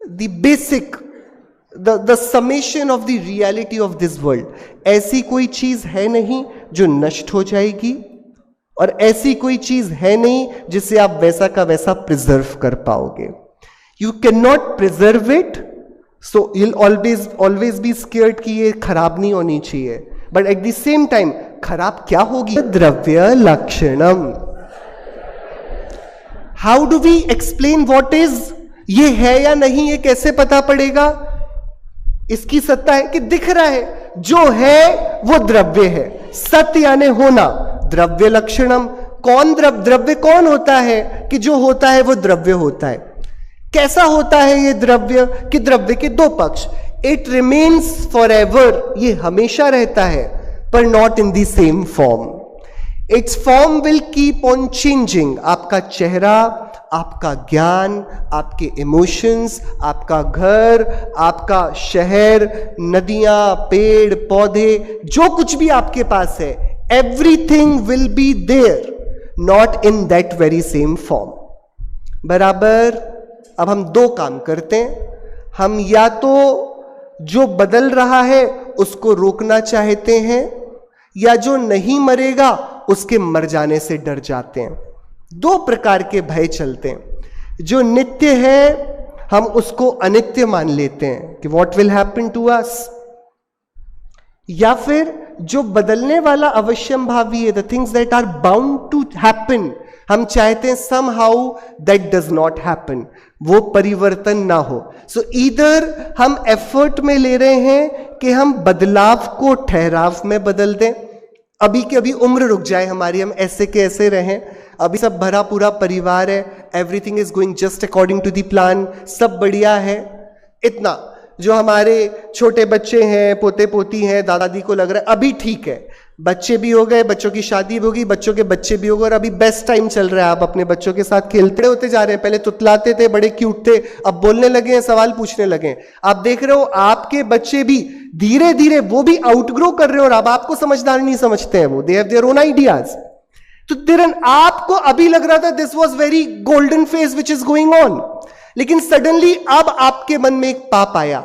the basic, the summation of the reality of this world. ऐसी कोई चीज है नहीं जो नष्ट हो जाएगी, और ऐसी कोई चीज है नहीं जिसे आप वैसा का वैसा प्रिजर्व कर पाओगे। You can not preserve it, so you'll always be scared कि ये खराब नहीं होनी चाहिए, but at the same time खराब क्या होगी? द्रव्य लक्षणम। How do we explain what is? ये है या नहीं, ये कैसे पता पड़ेगा? इसकी सत्ता है कि दिख रहा है, जो है वो द्रव्य है। सत्य यानी होना, द्रव्य लक्षणम। कौन द्रव्य कौन होता है? कि जो होता है वो द्रव्य होता है। कैसा होता है ये द्रव्य? कि द्रव्य के 2 पक्ष। इट रिमेन्स फॉर एवर, ये हमेशा रहता है, पर not in the same form. It's form will keep on changing. आपका चेहरा, आपका ज्ञान, आपके इमोशंस, आपका घर, आपका शहर, नदियां, पेड़ पौधे, जो कुछ भी आपके पास है, everything will be there, not in that very same form, बराबर। अब हम 2 काम करते हैं। हम या तो जो बदल रहा है उसको रोकना चाहते हैं, या जो नहीं मरेगा उसके मर जाने से डर जाते हैं। 2 प्रकार के भय चलते हैं। जो नित्य है हम उसको अनित्य मान लेते हैं कि what will happen to us, या फिर जो बदलने वाला अवश्यम भावी है, the things that are bound to happen, हम चाहते हैं somehow that does not happen, वो परिवर्तन ना हो। सो ईदर हम एफर्ट में ले रहे हैं कि हम बदलाव को ठहराव में बदल दें, अभी की अभी उम्र रुक जाए हमारी, हम ऐसे के ऐसे रहें, अभी सब भरा पूरा परिवार है, everything is going just according to the plan, सब बढ़िया है। इतना जो हमारे छोटे बच्चे हैं, पोते पोती हैं, दादा दादी को लग रहा है अभी ठीक है, बच्चे भी हो गए, बच्चों की शादी भी होगी, बच्चों के बच्चे भी हो गए, और अभी बेस्ट टाइम चल रहा है, आप अपने बच्चों के साथ खेलते होते जा रहे हैं। पहले तुतलाते थे, बड़े क्यूट थे, अब बोलने लगे हैं, सवाल पूछने लगे हैं। आप देख रहे हो आपके बच्चे भी धीरे धीरे वो भी आउटग्रो कर रहे हो, और अब आपको समझदार नहीं समझते हैं, वो they have their own ideas. तो देरन आपको अभी लग रहा था this was very golden phase which is going on, लेकिन सडनली अब आपके मन में एक पाप आया,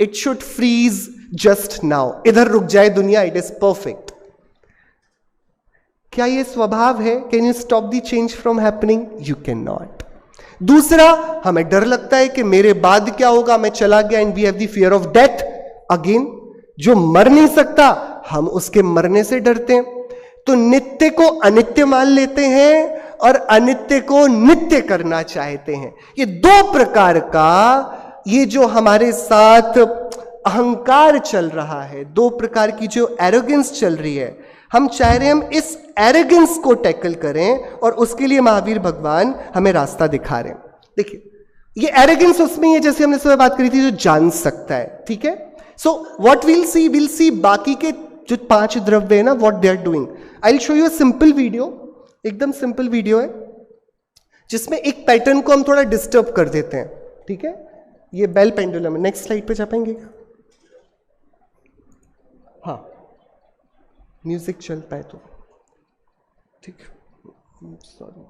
it should freeze just now, इधर रुक जाए दुनिया, इट इज परफेक्ट। क्या ये स्वभाव है? Can you stop the change from happening? You can not. दूसरा, हमें डर लगता है कि मेरे बाद क्या होगा, मैं चला गया, and we have the fear of death again. जो मर नहीं सकता हम उसके मरने से डरते हैं। तो नित्य को अनित्य मान लेते हैं और अनित्य को नित्य करना चाहते हैं। ये 2 प्रकार का ये जो हमारे साथ अहंकार चल रहा है, 2 प्रकार की जो एरोगेंस चल रही है, हम चाह रहे हैं हम इस एरोगेंस को टैकल करें, और उसके लिए महावीर भगवान हमें रास्ता दिखा रहे हैं। देखिए ये एरोगेंस उसमें है, जैसे हमने सुबह बात करी थी, जो जान सकता है, ठीक है। सो व्हाट विल सी बाकी के जो 5 द्रव्य है ना, what they are doing. I will show you a simple video, एकदम सिंपल वीडियो है, जिसमें एक पैटर्न को हम थोड़ा डिस्टर्ब कर देते हैं, ठीक है। ये बेल पेंडुलम है। नेक्स्ट स्लाइड पे जा पाएंगे क्या? हाँ, म्यूजिक चल पाए तो ठीक। Sorry,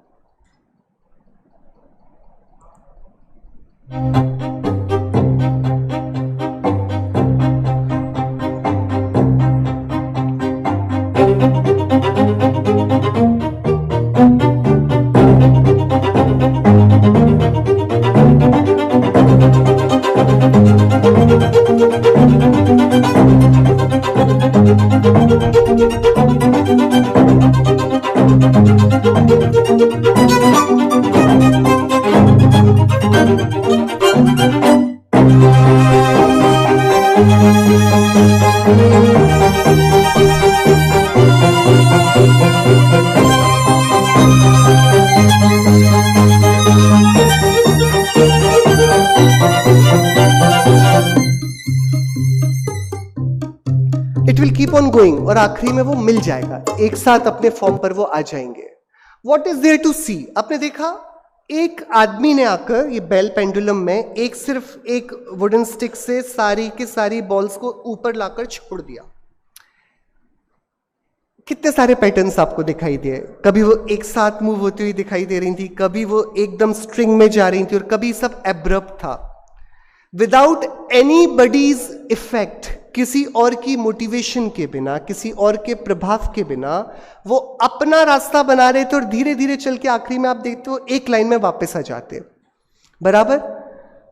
it will keep on going और आखिरी में वो मिल जाएगा, एक साथ अपने फॉर्म पर वो आ जाएंगे। वॉट इज देयर टू सी? आपने देखा एक आदमी ने आकर ये बेल पेंडुलम में सिर्फ एक वुडन स्टिक से सारी की सारी बॉल्स को ऊपर लाकर छोड़ दिया। कितने सारे पैटर्न्स आपको दिखाई दिए। कभी वो एक साथ मूव होती हुई दिखाई दे रही थी, कभी वो एकदम स्ट्रिंग में जा रही थी, और कभी सब एब्रप्ट था। विदाउट एनीबडीज इफेक्ट, किसी और की मोटिवेशन के बिना, किसी और के प्रभाव के बिना वो अपना रास्ता बना रहे थे, और धीरे धीरे चल के आखिरी में आप देखते हो एक लाइन में वापस आ जाते। बराबर?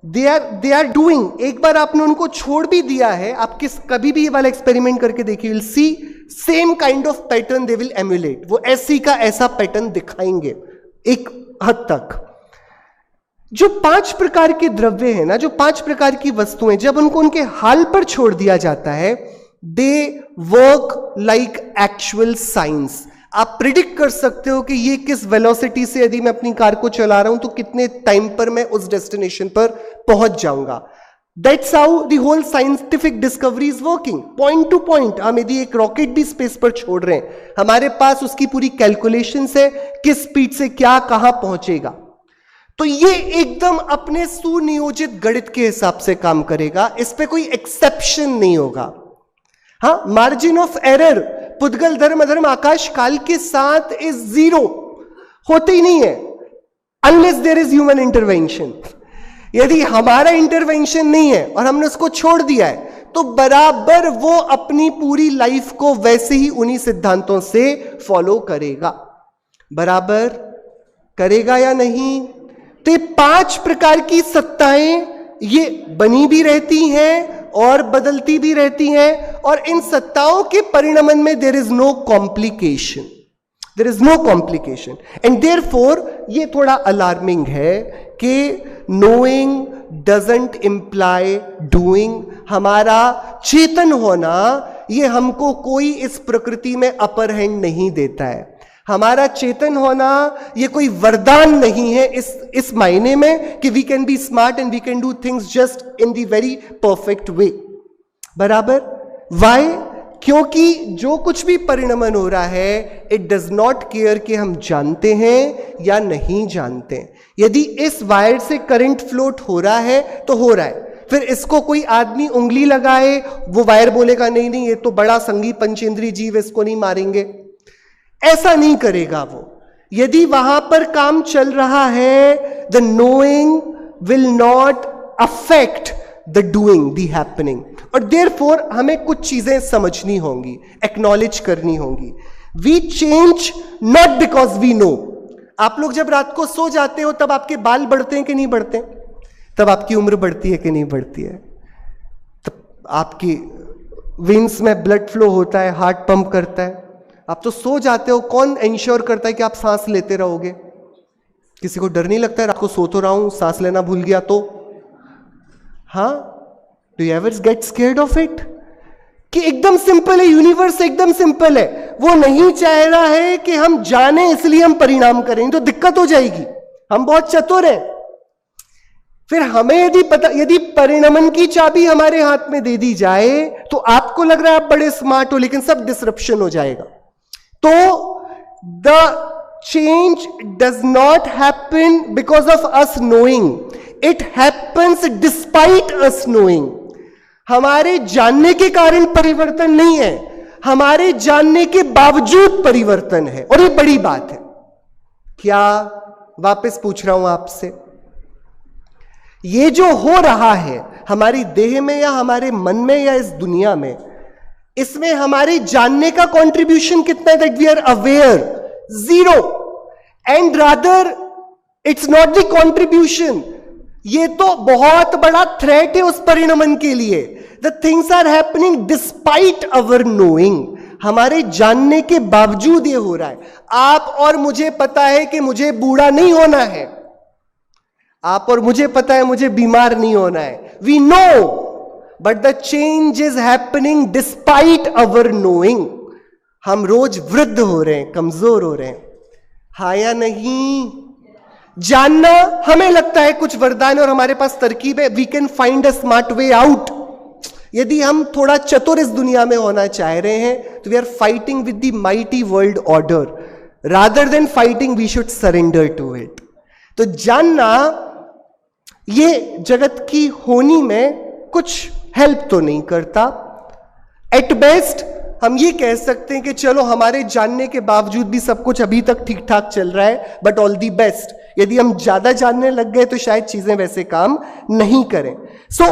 They are doing. एक बार आपने उनको छोड़ भी दिया है, आप कभी भी ये वाला एक्सपेरिमेंट करके देखिए, will see same kind of pattern they will emulate. वो ऐसी का ऐसा पैटर्न दिखाएंगे एक हद तक। जो 5 प्रकार के द्रव्य हैं ना, जो 5 प्रकार की वस्तुएं, जब उनको उनके हाल पर छोड़ दिया जाता है, they work like actual science. आप प्रिडिक्ट कर सकते हो कि ये किस वेलोसिटी से यदि मैं अपनी कार को चला रहा हूं तो कितने टाइम पर मैं उस डेस्टिनेशन पर पहुंच जाऊंगा। That's how the whole scientific discovery is working, point to point. हम यदि एक रॉकेट भी स्पेस पर छोड़ रहे हैं, हमारे पास उसकी पूरी कैलकुलेशन है, किस स्पीड से क्या कहां पहुंचेगा। तो ये एकदम अपने सुनियोजित गणित के हिसाब से काम करेगा, इस पे कोई एक्सेप्शन नहीं होगा। हाँ, मार्जिन ऑफ एरर पुद्गल धर्म अधर्म आकाश काल के साथ इज 0, होते ही नहीं है unless there is human intervention. यदि हमारा इंटरवेंशन नहीं है और हमने उसको छोड़ दिया है, तो बराबर वो अपनी पूरी लाइफ को वैसे ही उन्हीं सिद्धांतों से फॉलो करेगा। बराबर करेगा या नहीं? तो ये 5 प्रकार की सत्ताएं ये बनी भी रहती हैं और बदलती भी रहती हैं, और इन सत्ताओं के परिणमन में there is no complication, there is no complication. And therefore ये थोड़ा अलार्मिंग है कि नोइंग डजंट इंप्लाई डूइंग। हमारा चेतन होना ये हमको कोई इस प्रकृति में अपर हैंड नहीं देता है। हमारा चेतन होना ये कोई वरदान नहीं है इस मायने में कि we can be smart and we can do things just in the very perfect way. बराबर? वाई? क्योंकि जो कुछ भी परिणमन हो रहा है, इट डज नॉट केयर कि हम जानते हैं या नहीं जानते। यदि इस वायर से करंट फ्लोट हो रहा है तो हो रहा है, फिर इसको कोई आदमी उंगली लगाए, वो वायर बोलेगा नहीं नहीं ये तो बड़ा संगी पंचेंद्रीय जीव, इसको नहीं मारेंगे, ऐसा नहीं करेगा वो। यदि वहां पर काम चल रहा है, the knowing will not affect the doing, the happening. और देयरफॉर हमें कुछ चीजें समझनी होंगी, एक्नॉलेज करनी होंगी। We change not because we know. आप लोग जब रात को सो जाते हो तब आपके बाल बढ़ते हैं कि नहीं बढ़ते? तब आपकी उम्र बढ़ती है कि नहीं बढ़ती है? तब आपकी वेन्स में ब्लड फ्लो होता है, हार्ट पंप करता है। आप तो सो जाते हो, कौन इंश्योर करता है कि आप सांस लेते रहोगे? किसी को डर नहीं लगता है रात को सो तो रहा हूं, सांस लेना भूल गया तो? हाँ, do you ever get scared of it? कि एकदम सिंपल है, यूनिवर्स एकदम सिंपल है। वो नहीं चाह रहा है कि हम जाने इसलिए हम परिणाम करें, तो दिक्कत हो जाएगी। हम बहुत चतुर हैं। फिर हमें यदि परिणमन की चाबी हमारे हाथ में दे दी जाए तो आपको लग रहा है आप बड़े स्मार्ट हो, लेकिन सब डिसरप्शन हो जाएगा। तो the change does not happen because of us knowing, it happens despite us knowing. हमारे जानने के कारण परिवर्तन नहीं है, हमारे जानने के बावजूद परिवर्तन है, और ये बड़ी बात है। क्या, वापस पूछ रहा हूं आपसे, ये जो हो रहा है हमारी देह में या हमारे मन में या इस दुनिया में, इसमें हमारे जानने का कंट्रीब्यूशन कितना है? That we are aware, 0। And rather it's not the contribution, ये तो बहुत बड़ा थ्रेट है उस परिणमन के लिए। The things are happening despite our knowing, हमारे जानने के बावजूद ये हो रहा है। आप और मुझे पता है कि मुझे बूढ़ा नहीं होना है, आप और मुझे पता है मुझे बीमार नहीं होना है, we know, but the change is happening despite our knowing. हम रोज वृद्ध हो रहे हैं, कमजोर हो रहे हैं, हाँ या नहीं? जानना हमें लगता है कुछ वरदान और हमारे पास तरकीब है, we can find a smart way out. यदि हम थोड़ा चतुर इस दुनिया में होना चाह रहे हैं तो we are fighting with the mighty world order, rather than fighting we should surrender to it. तो जानना ये जगत की होनी में कुछ हेल्प तो नहीं करता। एट बेस्ट हम ये कह सकते हैं कि चलो हमारे जानने के बावजूद भी सब कुछ अभी तक ठीक ठाक चल रहा है, बट ऑल दी बेस्ट। यदि हम ज्यादा जानने लग गए तो शायद चीजें वैसे काम नहीं करें। सो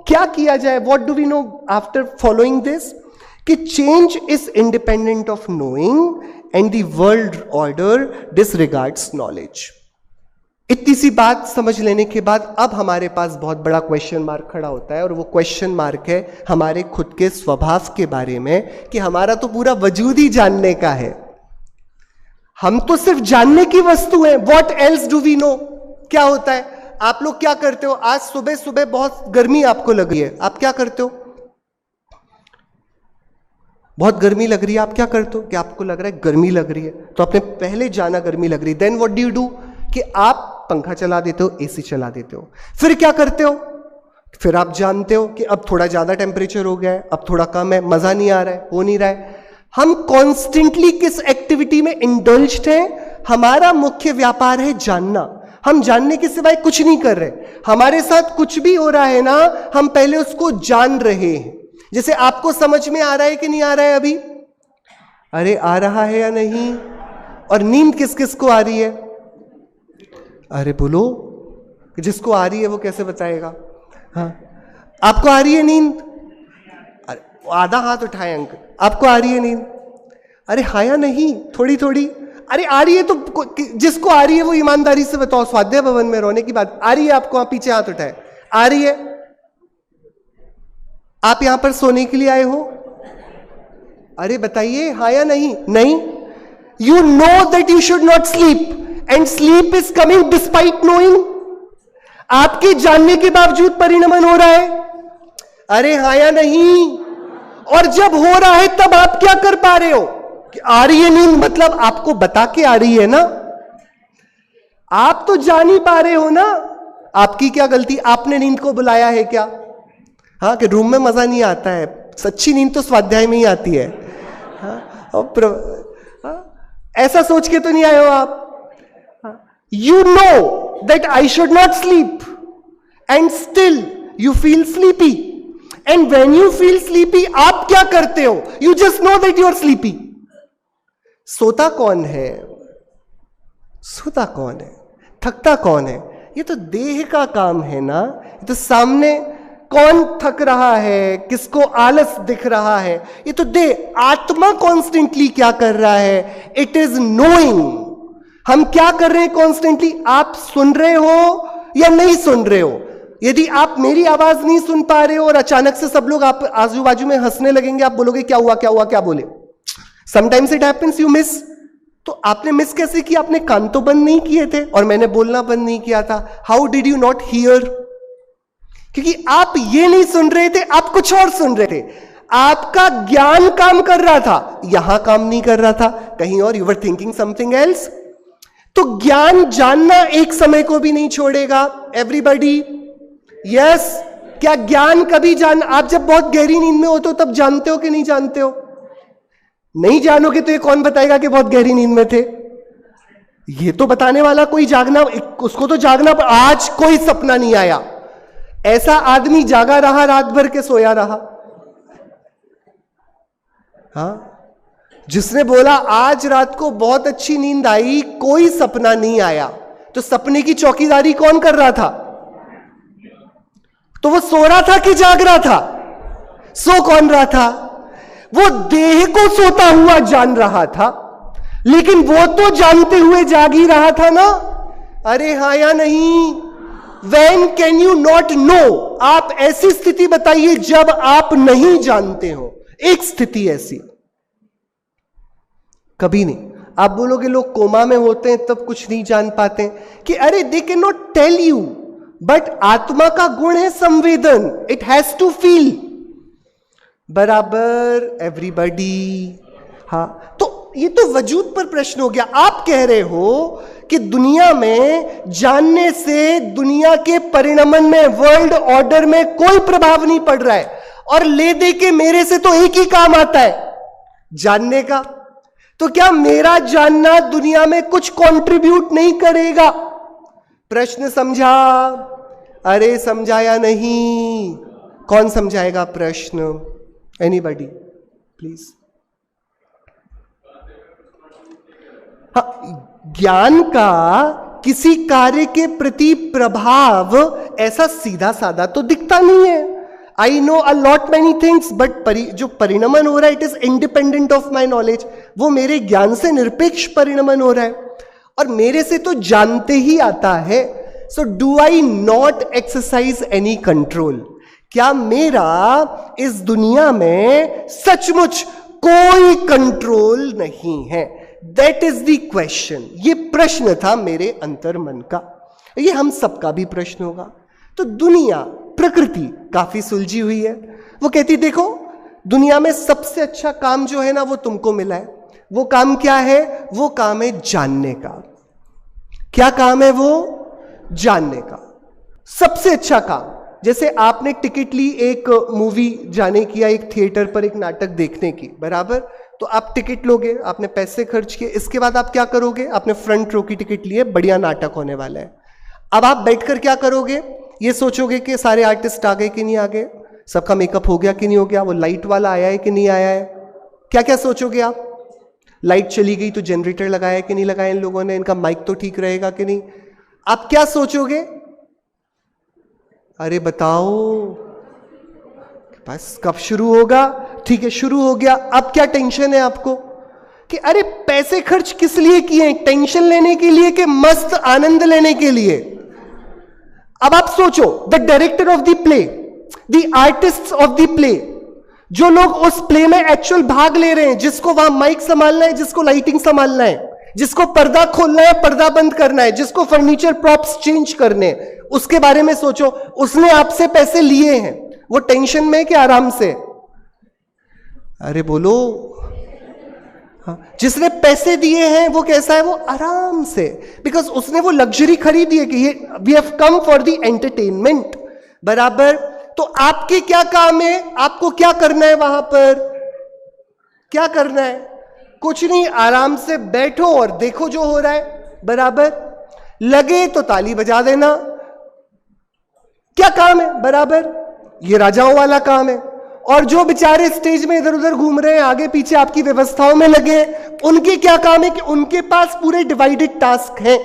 क्या किया जाए? What do we know after following this? कि change is independent of knowing and the world order disregards knowledge. इतनी सी बात समझ लेने के बाद अब हमारे पास बहुत बड़ा क्वेश्चन मार्क खड़ा होता है, और वो क्वेश्चन मार्क है हमारे खुद के स्वभाव के बारे में कि हमारा तो पूरा वजूद ही जानने का है, हम तो सिर्फ जानने की वस्तु हैं। What else do we know? क्या होता है? आप लोग क्या करते हो? आज सुबह सुबह बहुत गर्मी आपको लग रही है, आप क्या करते हो? बहुत गर्मी लग रही है, आप क्या करते हो? कि आपको लग रहा है गर्मी लग रही है, तो आपने पहले जाना गर्मी लग रही है, then what do you do? कि आप पंखा चला देते हो, एसी चला देते हो। फिर क्या करते हो? फिर आप जानते हो कि अब थोड़ा ज्यादा टेम्परेचर हो गया है, अब थोड़ा कम है, मजा नहीं आ रहा है, हो नहीं रहा है। हम कॉन्स्टेंटली किस एक्टिविटी में इंडल्ज्ड हैं? हमारा मुख्य व्यापार है जानना। हम जानने के सिवाय कुछ नहीं कर रहे। हमारे साथ कुछ भी हो रहा है ना, हम पहले उसको जान रहे हैं। जैसे आपको समझ में आ रहा है कि नहीं आ रहा है अभी? अरे आ रहा है या नहीं? और नींद किस किस को आ रही है? अरे बोलो, जिसको आ रही है वो कैसे बताएगा? हाँ, आपको आ रही है नींद? अरे आधा हाथ उठाए अंक, आपको आ रही है नींद? अरे हाँ या नहीं? थोड़ी थोड़ी। अरे आ रही है तो जिसको आ रही है वो ईमानदारी से बताओ। स्वाध्याय भवन में रोने की बात आ रही है आपको? आप पीछे हाथ उठाए। आ रही है? आप यहां पर सोने के लिए आए हो? अरे बताइए हाँ या नहीं? नहीं। You know that you should not sleep and sleep is coming despite knowing. आपके जानने के बावजूद परिणमन हो रहा है। अरे हाँ या नहीं? और जब हो रहा है तब आप क्या कर पा रहे हो? कि आ रही है नींद, मतलब आपको बता के आ रही है ना, आप तो जान ही पा रहे हो ना। आपकी क्या गलती? आपने नींद को बुलाया है क्या? हाँ, कि रूम में मजा नहीं आता है, सच्ची नींद तो स्वाध्याय में ही आती है। हाँ, ऐसा सोच के तो नहीं आए हो आप। You know that I should not sleep, and still you feel sleepy. And when you feel sleepy, आप क्या करते हो? You just know that you are sleepy. सोता कौन है? सोता कौन है? थकता कौन है? ये तो देह का काम है ना। ये तो सामने कौन थक रहा है, किसको आलस दिख रहा है, ये तो देह। आत्मा कॉन्स्टेंटली क्या कर रहा है? It is knowing. हम क्या कर रहे हैं कॉन्स्टेंटली? आप सुन रहे हो या नहीं सुन रहे हो? यदि आप मेरी आवाज नहीं सुन पा रहे हो और अचानक से सब लोग आप आजू बाजू में हंसने लगेंगे, आप बोलोगे क्या हुआ क्या हुआ, क्या बोले? Sometimes it happens you miss. तो आपने मिस कैसे किया? आपने कान तो बंद नहीं किए थे और मैंने बोलना बंद नहीं किया था। How did you not here? क्योंकि आप ये नहीं सुन रहे थे, आप कुछ और सुन रहे थे। आपका ज्ञान काम कर रहा था, यहां काम नहीं कर रहा था, कहीं और। You were thinking something else. तो ज्ञान जानना एक समय को भी नहीं छोड़ेगा। Everybody yes. क्या ज्ञान कभी जान? आप जब बहुत गहरी नींद में होते हो तब जानते हो कि नहीं जानते हो? नहीं जानोगे तो ये कौन बताएगा कि बहुत गहरी नींद में थे? ये तो बताने वाला कोई जागना, उसको तो जागना। आज कोई सपना नहीं आया, ऐसा आदमी जागा रहा, रात भर के सोया रहा। हाँ, जिसने बोला आज रात को बहुत अच्छी नींद आई, कोई सपना नहीं आया, तो सपने की चौकीदारी कौन कर रहा था? तो वो सो रहा था कि जाग रहा था? सो कौन रहा था? वो देह को सोता हुआ जान रहा था, लेकिन वो तो जानते हुए जाग ही रहा था ना। अरे हाँ या नहीं? When can you not know? आप ऐसी स्थिति बताइए जब आप नहीं जानते हो। एक स्थिति ऐसी कभी नहीं। आप बोलोगे लोग कोमा में होते हैं तब कुछ नहीं जान पाते कि अरे they can not tell you, but आत्मा का गुण है संवेदन, इट हैज टू फील। बराबर एवरीबॉडी। हाँ, तो ये तो वजूद पर प्रश्न हो गया। आप कह रहे हो कि दुनिया में जानने से दुनिया के परिणमन में, वर्ल्ड ऑर्डर में कोई प्रभाव नहीं पड़ रहा है, और ले दे के मेरे से तो एक ही काम आता है, जानने का। तो क्या मेरा जानना दुनिया में कुछ कंट्रीब्यूट नहीं करेगा? प्रश्न समझा? अरे समझाया नहीं। कौन समझाएगा प्रश्न? Anybody please. हाँ, ज्ञान का किसी कार्य के प्रति प्रभाव ऐसा सीधा साधा तो दिखता नहीं है। I know a lot many things, but जो परिणमन हो रहा है it is independent of my knowledge. वो मेरे ज्ञान से निरपेक्ष परिणमन हो रहा है, और मेरे से तो जानते ही आता है। So do I not exercise any control? क्या मेरा इस दुनिया में सचमुच कोई कंट्रोल नहीं है? That is the question. ये प्रश्न था मेरे अंतर्मन का, ये हम सबका भी प्रश्न होगा। तो दुनिया, प्रकृति काफी सुलझी हुई है। वो कहती देखो दुनिया में सबसे अच्छा काम जो है ना वो तुमको मिला है। वो काम क्या है? वो काम है जानने का। क्या काम है वो? जानने का। सबसे अच्छा काम। जैसे आपने टिकट ली एक मूवी जाने की या एक थिएटर पर एक नाटक देखने की, बराबर? तो आप टिकट लोगे, आपने पैसे खर्च किए, इसके बाद आप क्या करोगे? आपने फ्रंट रो की टिकट ली है, बढ़िया नाटक होने वाला है। अब आप बैठकर क्या करोगे? ये सोचोगे कि सारे आर्टिस्ट आ गए कि नहीं आ गए, सबका मेकअप हो गया कि नहीं हो गया, वो लाइट वाला आया है कि नहीं आया है। क्या क्या सोचोगे आप? लाइट चली गई तो जनरेटर लगाया कि नहीं लगाया इन लोगों ने, इनका माइक तो ठीक रहेगा कि नहीं। आप क्या सोचोगे? अरे बताओ बस कब शुरू होगा? ठीक है, शुरू हो गया। अब क्या टेंशन है आपको कि अरे पैसे खर्च किस लिए किए? टेंशन लेने के लिए कि मस्त आनंद लेने के लिए? अब आप सोचो, the director of the play, the artist of the play, जो लोग उस प्ले में एक्चुअल भाग ले रहे हैं, जिसको वहां माइक संभालना है, जिसको लाइटिंग संभालना है, जिसको पर्दा खोलना है, पर्दा बंद करना है, जिसको फर्नीचर प्रॉप्स चेंज करने, उसके बारे में सोचो। उसने आपसे पैसे लिए हैं, वो टेंशन में कि आराम से? अरे बोलो। हाँ, जिसने पैसे दिए हैं वो कैसा है? वो आराम से, बिकॉज उसने वो लग्जरी खरीदी है कि ये we have come for the entertainment. बराबर? तो आपके क्या काम है? आपको क्या करना है वहां पर? क्या करना है? कुछ नहीं, आराम से बैठो और देखो जो हो रहा है। बराबर? लगे तो ताली बजा देना। क्या काम है? बराबर? ये राजाओं वाला काम है। और जो बेचारे स्टेज में इधर उधर घूम रहे हैं, आगे पीछे आपकी व्यवस्थाओं में लगे, उनके क्या काम है? कि उनके पास पूरे डिवाइडेड टास्क हैं।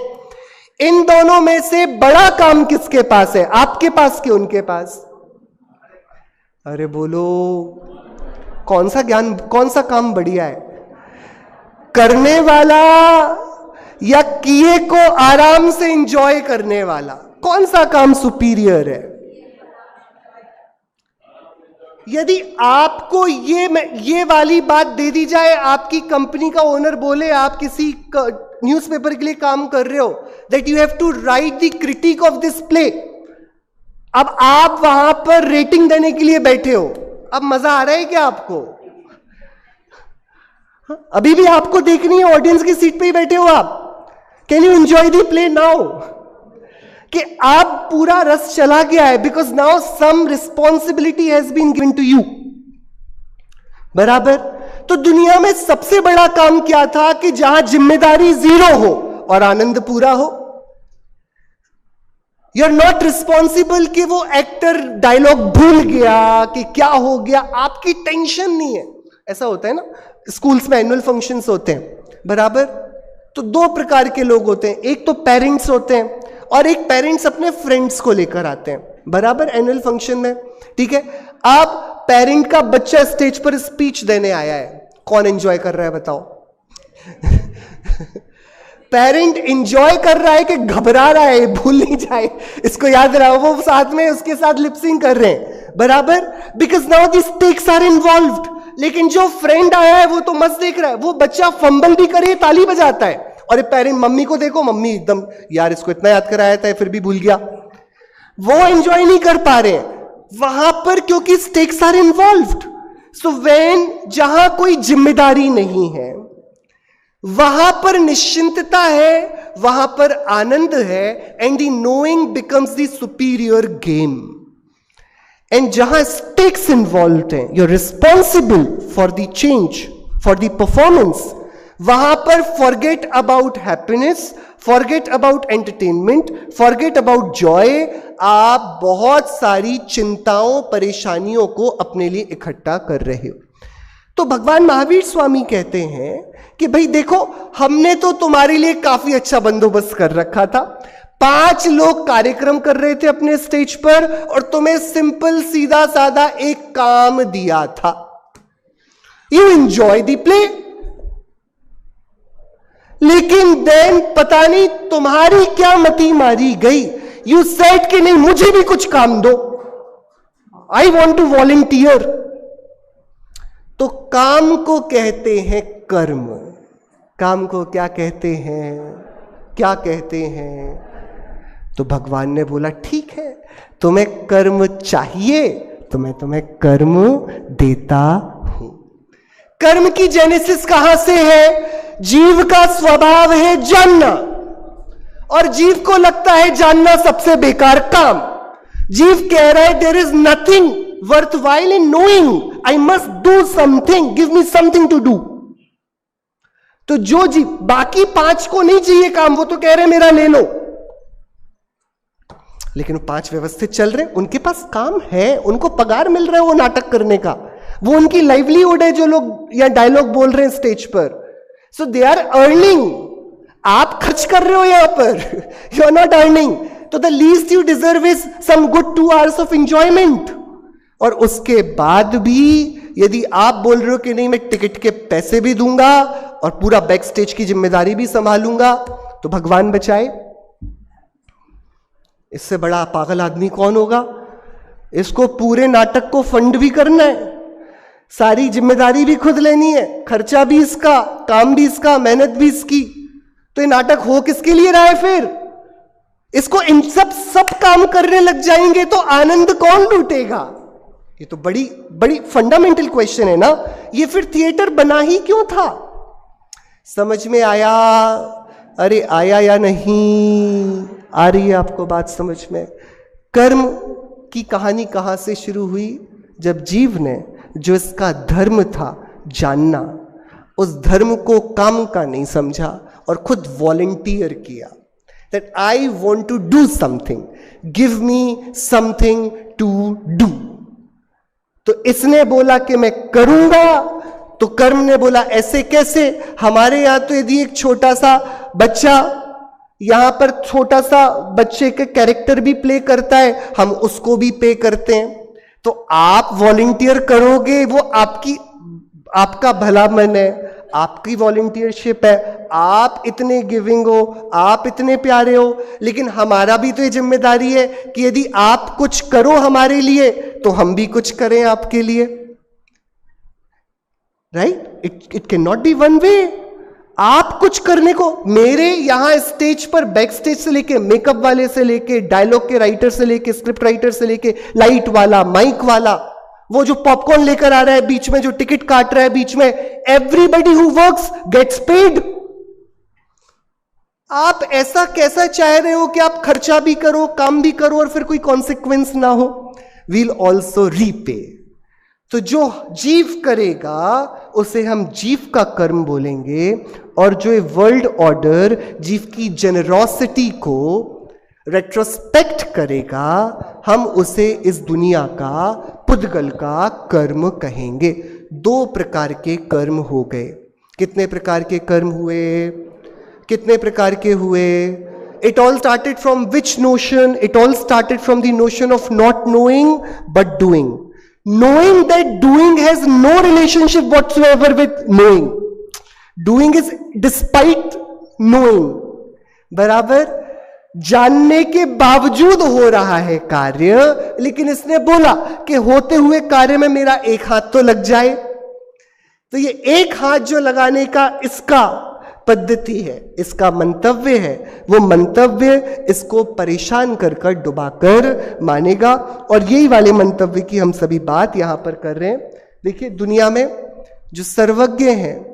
इन दोनों में से बड़ा काम किसके पास है? आपके पास कि उनके पास? अरे बोलो, कौन सा ज्ञान, कौन सा काम बढ़िया है? करने वाला या किए को आराम से एंजॉय करने वाला? कौन सा काम सुपीरियर है? यदि आपको ये वाली बात दे दी जाए, आपकी कंपनी का ओनर बोले आप किसी न्यूज़पेपर के लिए काम कर रहे हो, that you have to write the critic of this play. अब आप वहां पर रेटिंग देने के लिए बैठे हो। अब मजा आ रहा है क्या आपको? अभी भी आपको देखनी है, ऑडियंस की सीट पे ही बैठे हो आप। Can you enjoy the play now? कि आप पूरा रस चला गया है, because now some responsibility has been given to you. बराबर? तो दुनिया में सबसे बड़ा काम क्या था? कि जहां जिम्मेदारी जीरो हो और आनंद पूरा हो। यू आर नॉट रिस्पॉन्सिबल कि वो एक्टर डायलॉग भूल गया कि क्या हो गया, आपकी टेंशन नहीं है। ऐसा होता है ना, स्कूल्स में एनुअल फंक्शंस होते हैं। बराबर? तो दो प्रकार के लोग होते हैं, एक तो पेरेंट्स होते हैं और एक पेरेंट्स अपने फ्रेंड्स को लेकर आते हैं। बराबर? एनुअल फंक्शन में, ठीक है। अब पेरेंट का बच्चा स्टेज पर स्पीच देने आया है, कौन एंजॉय कर रहा है बताओ? पेरेंट इंजॉय कर रहा है कि घबरा रहा है, भूल नहीं जाए, इसको याद रहा, वो साथ में उसके साथ लिपसिंग कर रहे हैं बराबर, because now the stakes are involved. लेकिन जो फ्रेंड आया है वो तो मस्त देख रहा है, वो बच्चा फंबल भी करे ताली बजाता है, और ये पेरेंट, मम्मी को देखो, मम्मी एकदम यार इसको इतना याद कराया था फिर भी भूल गया, वो एंजॉय नहीं कर पा रहे वहां पर, क्योंकि stakes are involved. So when, जहां कोई जिम्मेदारी नहीं है वहां पर निश्चिंतता है, वहां पर आनंद है, and the knowing becomes the superior game. And जहां स्टेक्स इन्वॉल्व हैं, you are responsible for the change, for the performance, वहां पर forget about happiness, forget about entertainment, forget about joy. आप बहुत सारी चिंताओं, परेशानियों को अपने लिए इकट्ठा कर रहे हो। तो भगवान महावीर स्वामी कहते हैं कि भाई देखो, हमने तो तुम्हारे लिए काफी अच्छा बंदोबस्त कर रखा था, 5 लोग कार्यक्रम कर रहे थे अपने स्टेज पर, और तुम्हें सिंपल सीधा साधा एक काम दिया था, यू एंजॉय द प्ले। लेकिन देन पता नहीं तुम्हारी क्या मति मारी गई, यू सेड कि नहीं मुझे भी कुछ काम दो, आई वॉन्ट टू वॉलंटियर। तो काम को कहते हैं कर्म। काम को क्या कहते हैं, क्या कहते हैं? तो भगवान ने बोला ठीक है, तुम्हें कर्म चाहिए तो मैं तुम्हें कर्म देता हूं। कर्म की जेनेसिस कहां से है? जीव का स्वभाव है जानना, और जीव को लगता है जानना सबसे बेकार काम। जीव कह रहा है there is nothing worthwhile in knowing, I must do something, give me something to do। तो जो जीव, बाकी 5 को नहीं चाहिए काम, वो तो कह रहे मेरा ले लो, लेकिन वो 5 व्यवस्थित चल रहे, उनके पास काम है, उनको पगार मिल रहा है वो नाटक करने का, वो उनकी लाइवलीहुड है, जो लोग या डायलॉग बोल रहे हैं स्टेज पर। सो दे आर अर्निंग, आप खर्च कर रहे हो यहां पर, यू आर नॉट अर्निंग। तो the least you deserve is some good 2 hours of enjoyment. और उसके बाद भी यदि आप बोल रहे हो कि नहीं मैं टिकट के पैसे भी दूंगा और पूरा बैक स्टेज की जिम्मेदारी भी संभालूंगा, तो भगवान बचाए, इससे बड़ा पागल आदमी कौन होगा? इसको पूरे नाटक को फंड भी करना है, सारी जिम्मेदारी भी खुद लेनी है, खर्चा भी इसका, काम भी इसका, मेहनत भी इसकी, तो ये नाटक हो किसके लिए रहा है फिर? इसको इन सब काम करने लग जाएंगे तो आनंद कौन लूटेगा? ये तो बड़ी बड़ी फंडामेंटल क्वेश्चन है ना। ये फिर थिएटर बना ही क्यों था? समझ में आया? अरे आया या नहीं? आ रही है आपको बात समझ में? कर्म की कहानी कहां से शुरू हुई? जब जीव ने, जो इसका धर्म था जानना, उस धर्म को काम का नहीं समझा और खुद वॉलंटियर किया, that I want to do something, give me something to do. तो इसने बोला कि मैं करूंगा, तो कर्म ने बोला ऐसे कैसे? हमारे यहां तो यदि एक छोटा सा बच्चा, यहां पर छोटा सा बच्चे के कैरेक्टर भी प्ले करता है, हम उसको भी पे करते हैं। तो आप वॉलंटियर करोगे, वो आपका भला मन है, आपकी वॉलंटियरशिप है, आप इतने गिविंग हो, आप इतने प्यारे हो, लेकिन हमारा भी तो ये जिम्मेदारी है कि यदि आप कुछ करो हमारे लिए तो हम भी कुछ करें आपके लिए, right? It can not B one way. आप कुछ करने को, मेरे यहां स्टेज पर, बैक स्टेज से लेके, मेकअप वाले से लेके, डायलॉग के राइटर से लेके, स्क्रिप्ट राइटर से लेके, लाइट वाला, माइक वाला, वो जो पॉपकॉर्न लेकर आ रहा है बीच में, जो टिकट काट रहा है बीच में, everybody who works gets paid. आप ऐसा कैसा चाह रहे हो कि आप खर्चा भी करो, काम भी करो और फिर कोई कॉन्सिक्वेंस ना हो? We'll also repay. तो जो जीव करेगा उसे हम जीव का कर्म बोलेंगे, और जो ये वर्ल्ड ऑर्डर जीव की जेनरोसिटी को रेट्रोस्पेक्ट करेगा, हम उसे इस दुनिया का, पुद्गल का कर्म कहेंगे। 2 प्रकार के कर्म हो गए। कितने प्रकार के कर्म हुए? कितने प्रकार के हुए? It all started from which notion? It all started from the notion of not knowing but doing. Knowing that doing has no relationship whatsoever with knowing. Doing is despite knowing. बराबर। जानने के बावजूद हो रहा है कार्य, लेकिन इसने बोला कि होते हुए कार्य में मेरा एक हाथ तो लग जाए। तो ये एक हाथ जो लगाने का इसका पद्धति है, इसका मंतव्य है, वो मंतव्य इसको परेशान कर कर डुबाकर मानेगा। और यही वाले मंतव्य की हम सभी बात यहां पर कर रहे हैं। देखिए, दुनिया में जो सर्वज्ञ हैं,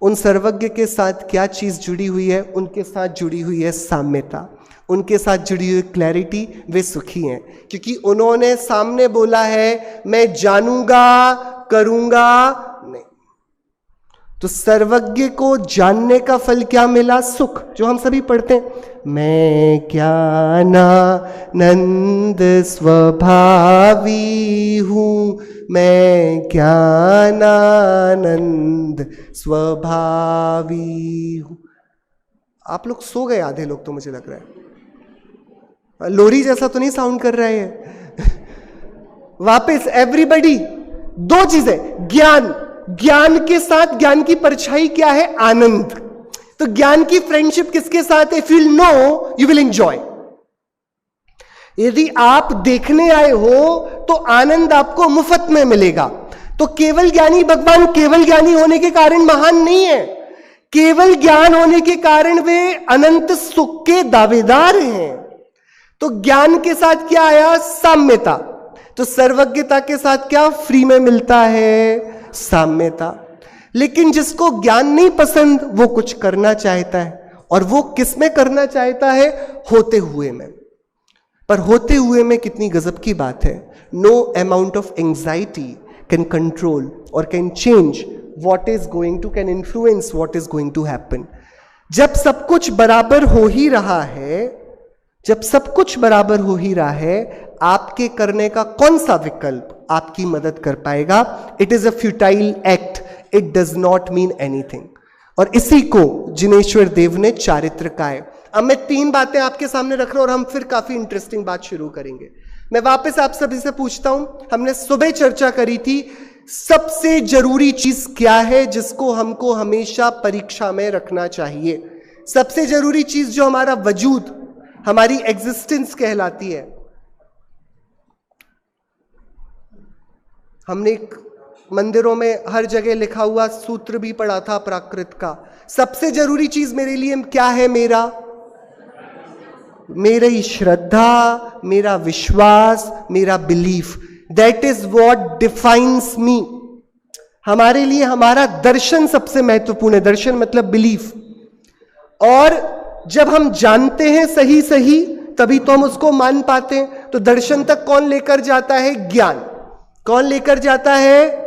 उन सर्वज्ञ के साथ क्या चीज जुड़ी हुई है? उनके साथ जुड़ी हुई है साम्यता, उनके साथ जुड़ी हुई क्लैरिटी। वे सुखी हैं क्योंकि उन्होंने सामने बोला है मैं जानूंगा, करूंगा नहीं। तो सर्वज्ञ को जानने का फल क्या मिला? सुख, जो हम सभी पढ़ते हैं, मैं ज्ञानानंद स्वभावी हूं, मैं ज्ञानानंद स्वभावी हूं। आप लोग सो गए आधे लोग तो, मुझे लग रहा है लोरी जैसा तो नहीं साउंड कर रहा है। वापस एवरीबडी, दो चीजें, ज्ञान, ज्ञान के साथ ज्ञान की परछाई क्या है? आनंद। तो ज्ञान की फ्रेंडशिप किसके साथ है? If you know you will enjoy. यदि आप देखने आए हो तो आनंद आपको मुफ्त में मिलेगा। तो केवल ज्ञानी भगवान केवल ज्ञानी होने के कारण महान नहीं है, केवल ज्ञान होने के कारण वे अनंत सुख के दावेदार हैं। तो ज्ञान के साथ क्या आया? साम्यता। तो सर्वज्ञता के साथ क्या फ्री में मिलता है? साम्यता। लेकिन जिसको ज्ञान नहीं पसंद वो कुछ करना चाहता है, और वो किस में करना चाहता है? होते हुए में। पर होते हुए में कितनी गजब की बात है, no amount of anxiety can control और can change what is going to, can influence what is going to happen. जब सब कुछ बराबर हो ही रहा है, जब सब कुछ बराबर हो ही रहा है, आपके करने का कौन सा विकल्प आपकी मदद कर पाएगा? It is a futile act, it does not mean anything. और इसी को जिनेश्वर देव ने चारित्र कहा है। अब मैं तीन बातें आपके सामने रख रहा हूं और हम फिर काफी इंटरेस्टिंग बात शुरू करेंगे। मैं वापस आप सभी से पूछता हूं, हमने सुबह चर्चा करी थी सबसे जरूरी चीज क्या है जिसको हमको हमेशा परीक्षा में रखना चाहिए। सबसे जरूरी चीज जो हमारा वजूद, हमारी एग्जिस्टेंस कहलाती है। हमने एक मंदिरों में हर जगह लिखा हुआ सूत्र भी पढ़ा था प्राकृत का। सबसे जरूरी चीज मेरे लिए क्या है? मेरी श्रद्धा, मेरा विश्वास, मेरा belief. That is what defines me. हमारे लिए हमारा दर्शन सबसे महत्वपूर्ण है। दर्शन मतलब बिलीफ। और जब हम जानते हैं सही सही, तभी तो हम उसको मान पाते हैं। तो दर्शन तक कौन लेकर जाता है? ज्ञान। कौन लेकर जाता है?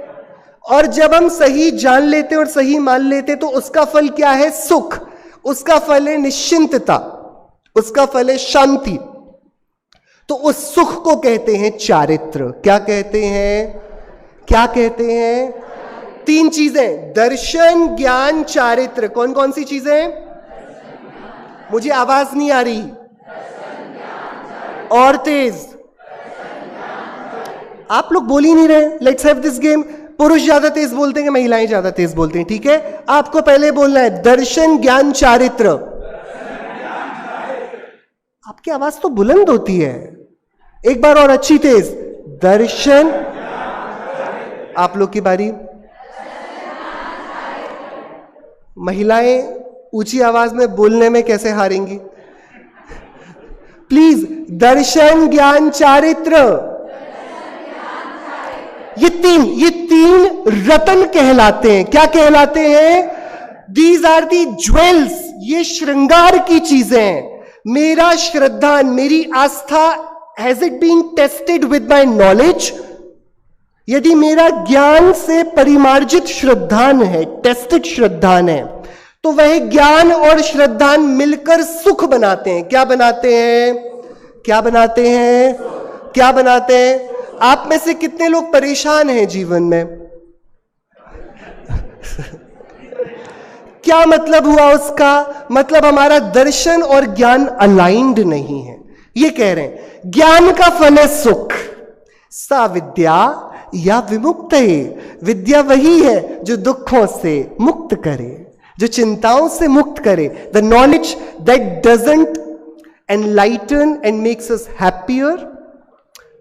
और जब हम सही जान लेते और सही मान लेते तो उसका फल क्या है? सुख। उसका फल है निश्चिंतता, उसका फल है शांति। तो उस सुख को कहते हैं चारित्र। क्या कहते हैं? क्या कहते हैं? तीन चीजें, दर्शन, ज्ञान, चारित्र। कौन कौन सी चीजें? मुझे आवाज नहीं आ रही, और तेज। आप लोग बोल ही नहीं रहे। Let's have this game. पुरुष ज्यादा तेज बोलते हैं, महिलाएं ज्यादा तेज बोलते हैं, ठीक है? आपको पहले बोलना है दर्शन, ज्ञान, चारित्र। आपकी आवाज तो बुलंद होती है। एक बार और अच्छी तेज, दर्शन। आप लोग की बारी। महिलाएं ऊंची आवाज में बोलने में कैसे हारेंगी? प्लीज, दर्शन, ज्ञान, चारित्र। ये तीन रतन कहलाते हैं। क्या कहलाते हैं? These are the jewels. ये श्रृंगार की चीजें हैं। मेरा श्रद्धा, मेरी आस्था, has it been tested with my knowledge? यदि मेरा ज्ञान से परिमार्जित श्रद्धान है, टेस्टेड श्रद्धान है, तो वह ज्ञान और श्रद्धान मिलकर सुख बनाते हैं। क्या बनाते हैं? क्या बनाते हैं? क्या बनाते हैं? आप में से कितने लोग परेशान हैं जीवन में? क्या मतलब हुआ उसका? मतलब हमारा दर्शन और ज्ञान अलाइंड नहीं है। ये कह रहे हैं ज्ञान का फल है सुख। सा विद्या या विमुक्त है। विद्या वही है जो दुखों से मुक्त करे। जो चिंताओं से मुक्त करे, the knowledge that doesn't enlighten and makes us happier,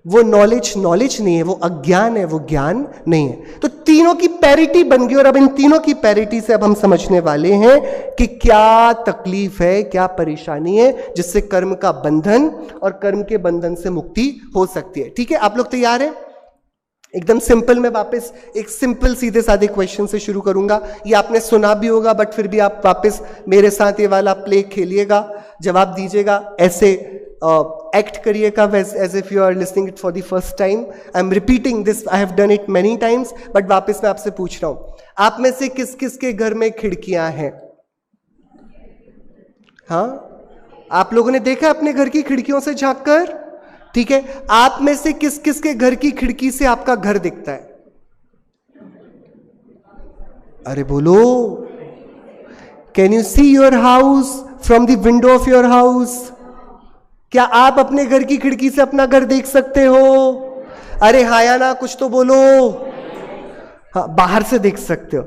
वो नॉलेज नहीं है, वो अज्ञान है, वो ज्ञान नहीं है। तो तीनों की पैरिटी बन गई, और अब इन तीनों की पैरिटी से अब हम समझने वाले हैं कि क्या तकलीफ है, क्या परेशानी है, जिससे कर्म का बंधन और कर्म के बंधन से मुक्ति हो सकती है। ठीक है, आप लोग तैयार हैं? एकदम सिंपल, मैं वापस एक सिंपल सीधे साधे क्वेश्चन से शुरू करूंगा। ये आपने सुना भी होगा, बट फिर भी आप वापस मेरे साथ ये वाला प्ले खेलिएगा, जवाब दीजिएगा, ऐसे एक्ट करिएगा as if you are listening it for the first time. I am repeating this, I have done it many times, but वापस मैं आपसे पूछ रहा हूं, आप में से किस किस के घर में खिड़कियां हैं? हाँ, आप लोगों ने देखा अपने घर की खिड़कियों से झांक कर? ठीक है, आप में से किस किस के घर की खिड़की से आपका घर दिखता है? अरे बोलो, can you see your house from the window of your house? क्या आप अपने घर की खिड़की से अपना घर देख सकते हो? अरे हाँ या ना, कुछ तो बोलो। हाँ, बाहर से देख सकते हो।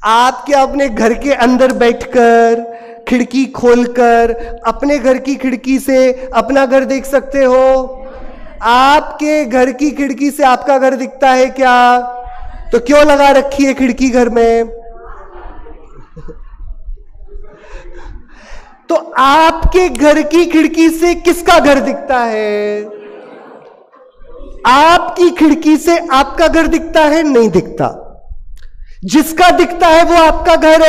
आप क्या अपने घर के अंदर बैठकर खिड़की खोलकर अपने घर की खिड़की से अपना घर देख सकते हो? आपके घर की खिड़की से आपका घर दिखता है क्या? तो क्यों लगा रखी है खिड़की घर में? तो आपके घर की खिड़की से किसका घर दिखता है? आपकी खिड़की से आपका घर दिखता है? नहीं दिखता। जिसका दिखता है वो आपका घर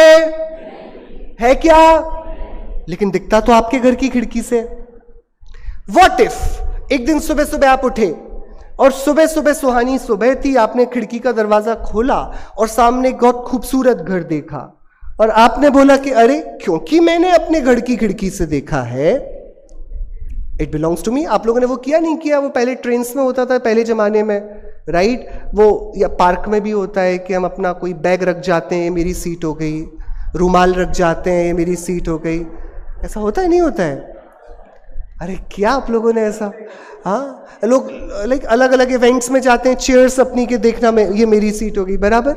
है क्या? लेकिन दिखता तो आपके घर की खिड़की से। व्हाट इफ एक दिन सुबह सुबह आप उठे और सुबह सुबह सुहानी सुबह थी, आपने खिड़की का दरवाजा खोला और सामने बहुत खूबसूरत घर देखा, और आपने बोला कि अरे, क्योंकि मैंने अपने घर की खिड़की से देखा है, इट बिलोंग्स टू मी। आप लोगों ने वो किया नहीं किया? वो पहले ट्रेन्स में होता था पहले जमाने में, राइट? वो या पार्क में भी होता है कि हम अपना कोई बैग रख जाते हैं, ये मेरी सीट हो गई, रुमाल रख जाते हैं, ये मेरी सीट हो गई। ऐसा होता है नहीं होता है? अरे क्या आप लोगों ने ऐसा, हाँ, लोग लाइक अलग अलग इवेंट्स में जाते हैं, चेयर्स अपनी के देखना में, ये मेरी सीट हो गई, बराबर।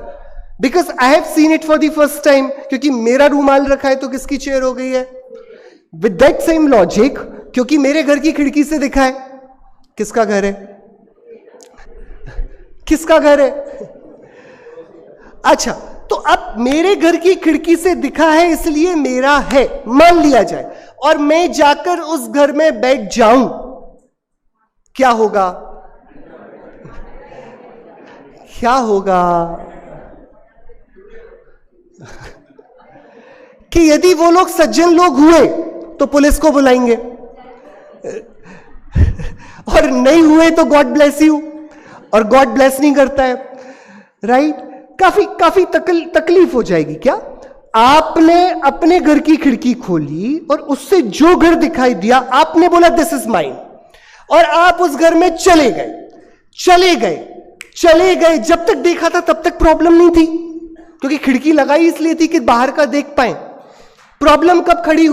Because I have seen it for the first time, क्योंकि मेरा रूमाल रखा है तो किसकी चेयर हो गई है? विद दैट सेम लॉजिक, क्योंकि मेरे घर की खिड़की से दिखा है, किसका घर है? किसका घर है? अच्छा, तो अब मेरे घर की खिड़की से दिखा है इसलिए मेरा है, मान लिया जाए, और मैं जाकर उस घर में बैठ जाऊं, क्या होगा? क्या होगा? कि यदि वो लोग सज्जन लोग हुए तो पुलिस को बुलाएंगे, और नहीं हुए तो गॉड ब्लेस यू, और गॉड ब्लेस नहीं करता है, राइट? काफी तकलीफ हो जाएगी। क्या आपने अपने घर की खिड़की खोली और उससे जो घर दिखाई दिया आपने बोला दिस इज माइन, और आप उस घर में चले गए। जब तक देखा था तब तक प्रॉब्लम नहीं थी, क्योंकि खिड़की लगाई इसलिए थी कि बाहर का देख पाए। प्रॉब्लम कब खड़ी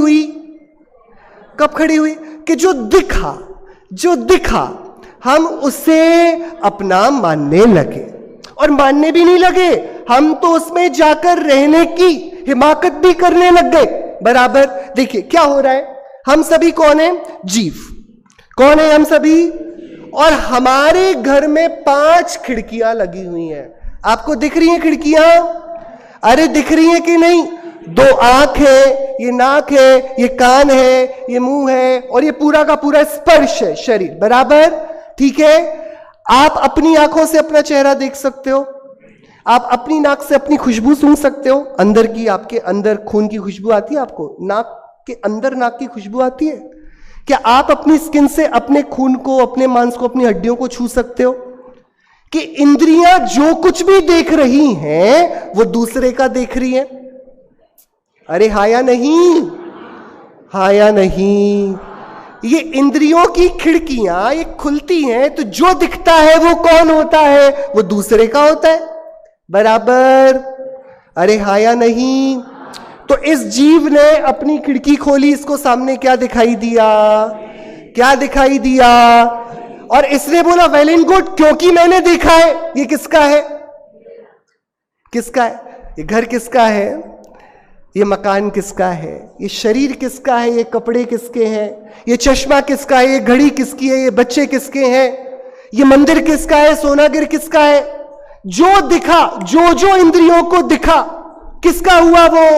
हुई? कि जो दिखा हम उसे अपना मानने लगे, और मानने भी नहीं लगे, हम तो उसमें जाकर रहने की हिमाकत भी करने लग गए, बराबर। देखिए क्या हो रहा है, हम सभी कौन है? जीव। कौन है हम सभी? और हमारे घर में 5 खिड़कियां लगी हुई हैं। आपको दिख रही हैं खिड़कियां? अरे दिख रही हैं कि नहीं? 2 आंख है, ये नाक है, ये कान है, ये मुंह है, और ये पूरा का पूरा स्पर्श है शरीर, बराबर। ठीक है, आप अपनी आंखों से अपना चेहरा देख सकते हो, आप अपनी नाक से अपनी खुशबू सूंघ सकते हो, अंदर की, आपके अंदर खून की खुशबू आती है आपको, नाक के अंदर नाक की खुशबू आती है। क्या आप अपनी स्किन से अपने खून को, अपने मांस को, अपनी हड्डियों को छू सकते हो? कि इंद्रियां जो कुछ भी देख रही हैं वो दूसरे का देख रही हैं? अरे हाँ या नहीं? हाँ या नहीं? ये इंद्रियों की खिड़कियां ये खुलती हैं तो जो दिखता है वो कौन होता है? वो दूसरे का होता है, बराबर। अरे हाँ या नहीं? तो इस जीव ने अपनी खिड़की खोली, इसको सामने क्या दिखाई दिया? और इसने बोला वेल एंड गुड, क्योंकि मैंने देखा है। ये किसका है? ये घर किसका है? ये मकान किसका है, ये शरीर किसका है, ये कपड़े किसके हैं, ये चश्मा किसका है, ये घड़ी किसकी है, ये बच्चे किसके हैं, ये मंदिर किसका है, सोनागिर किसका है। जो दिखा, जो जो इंद्रियों को दिखा, किसका हुआ वो?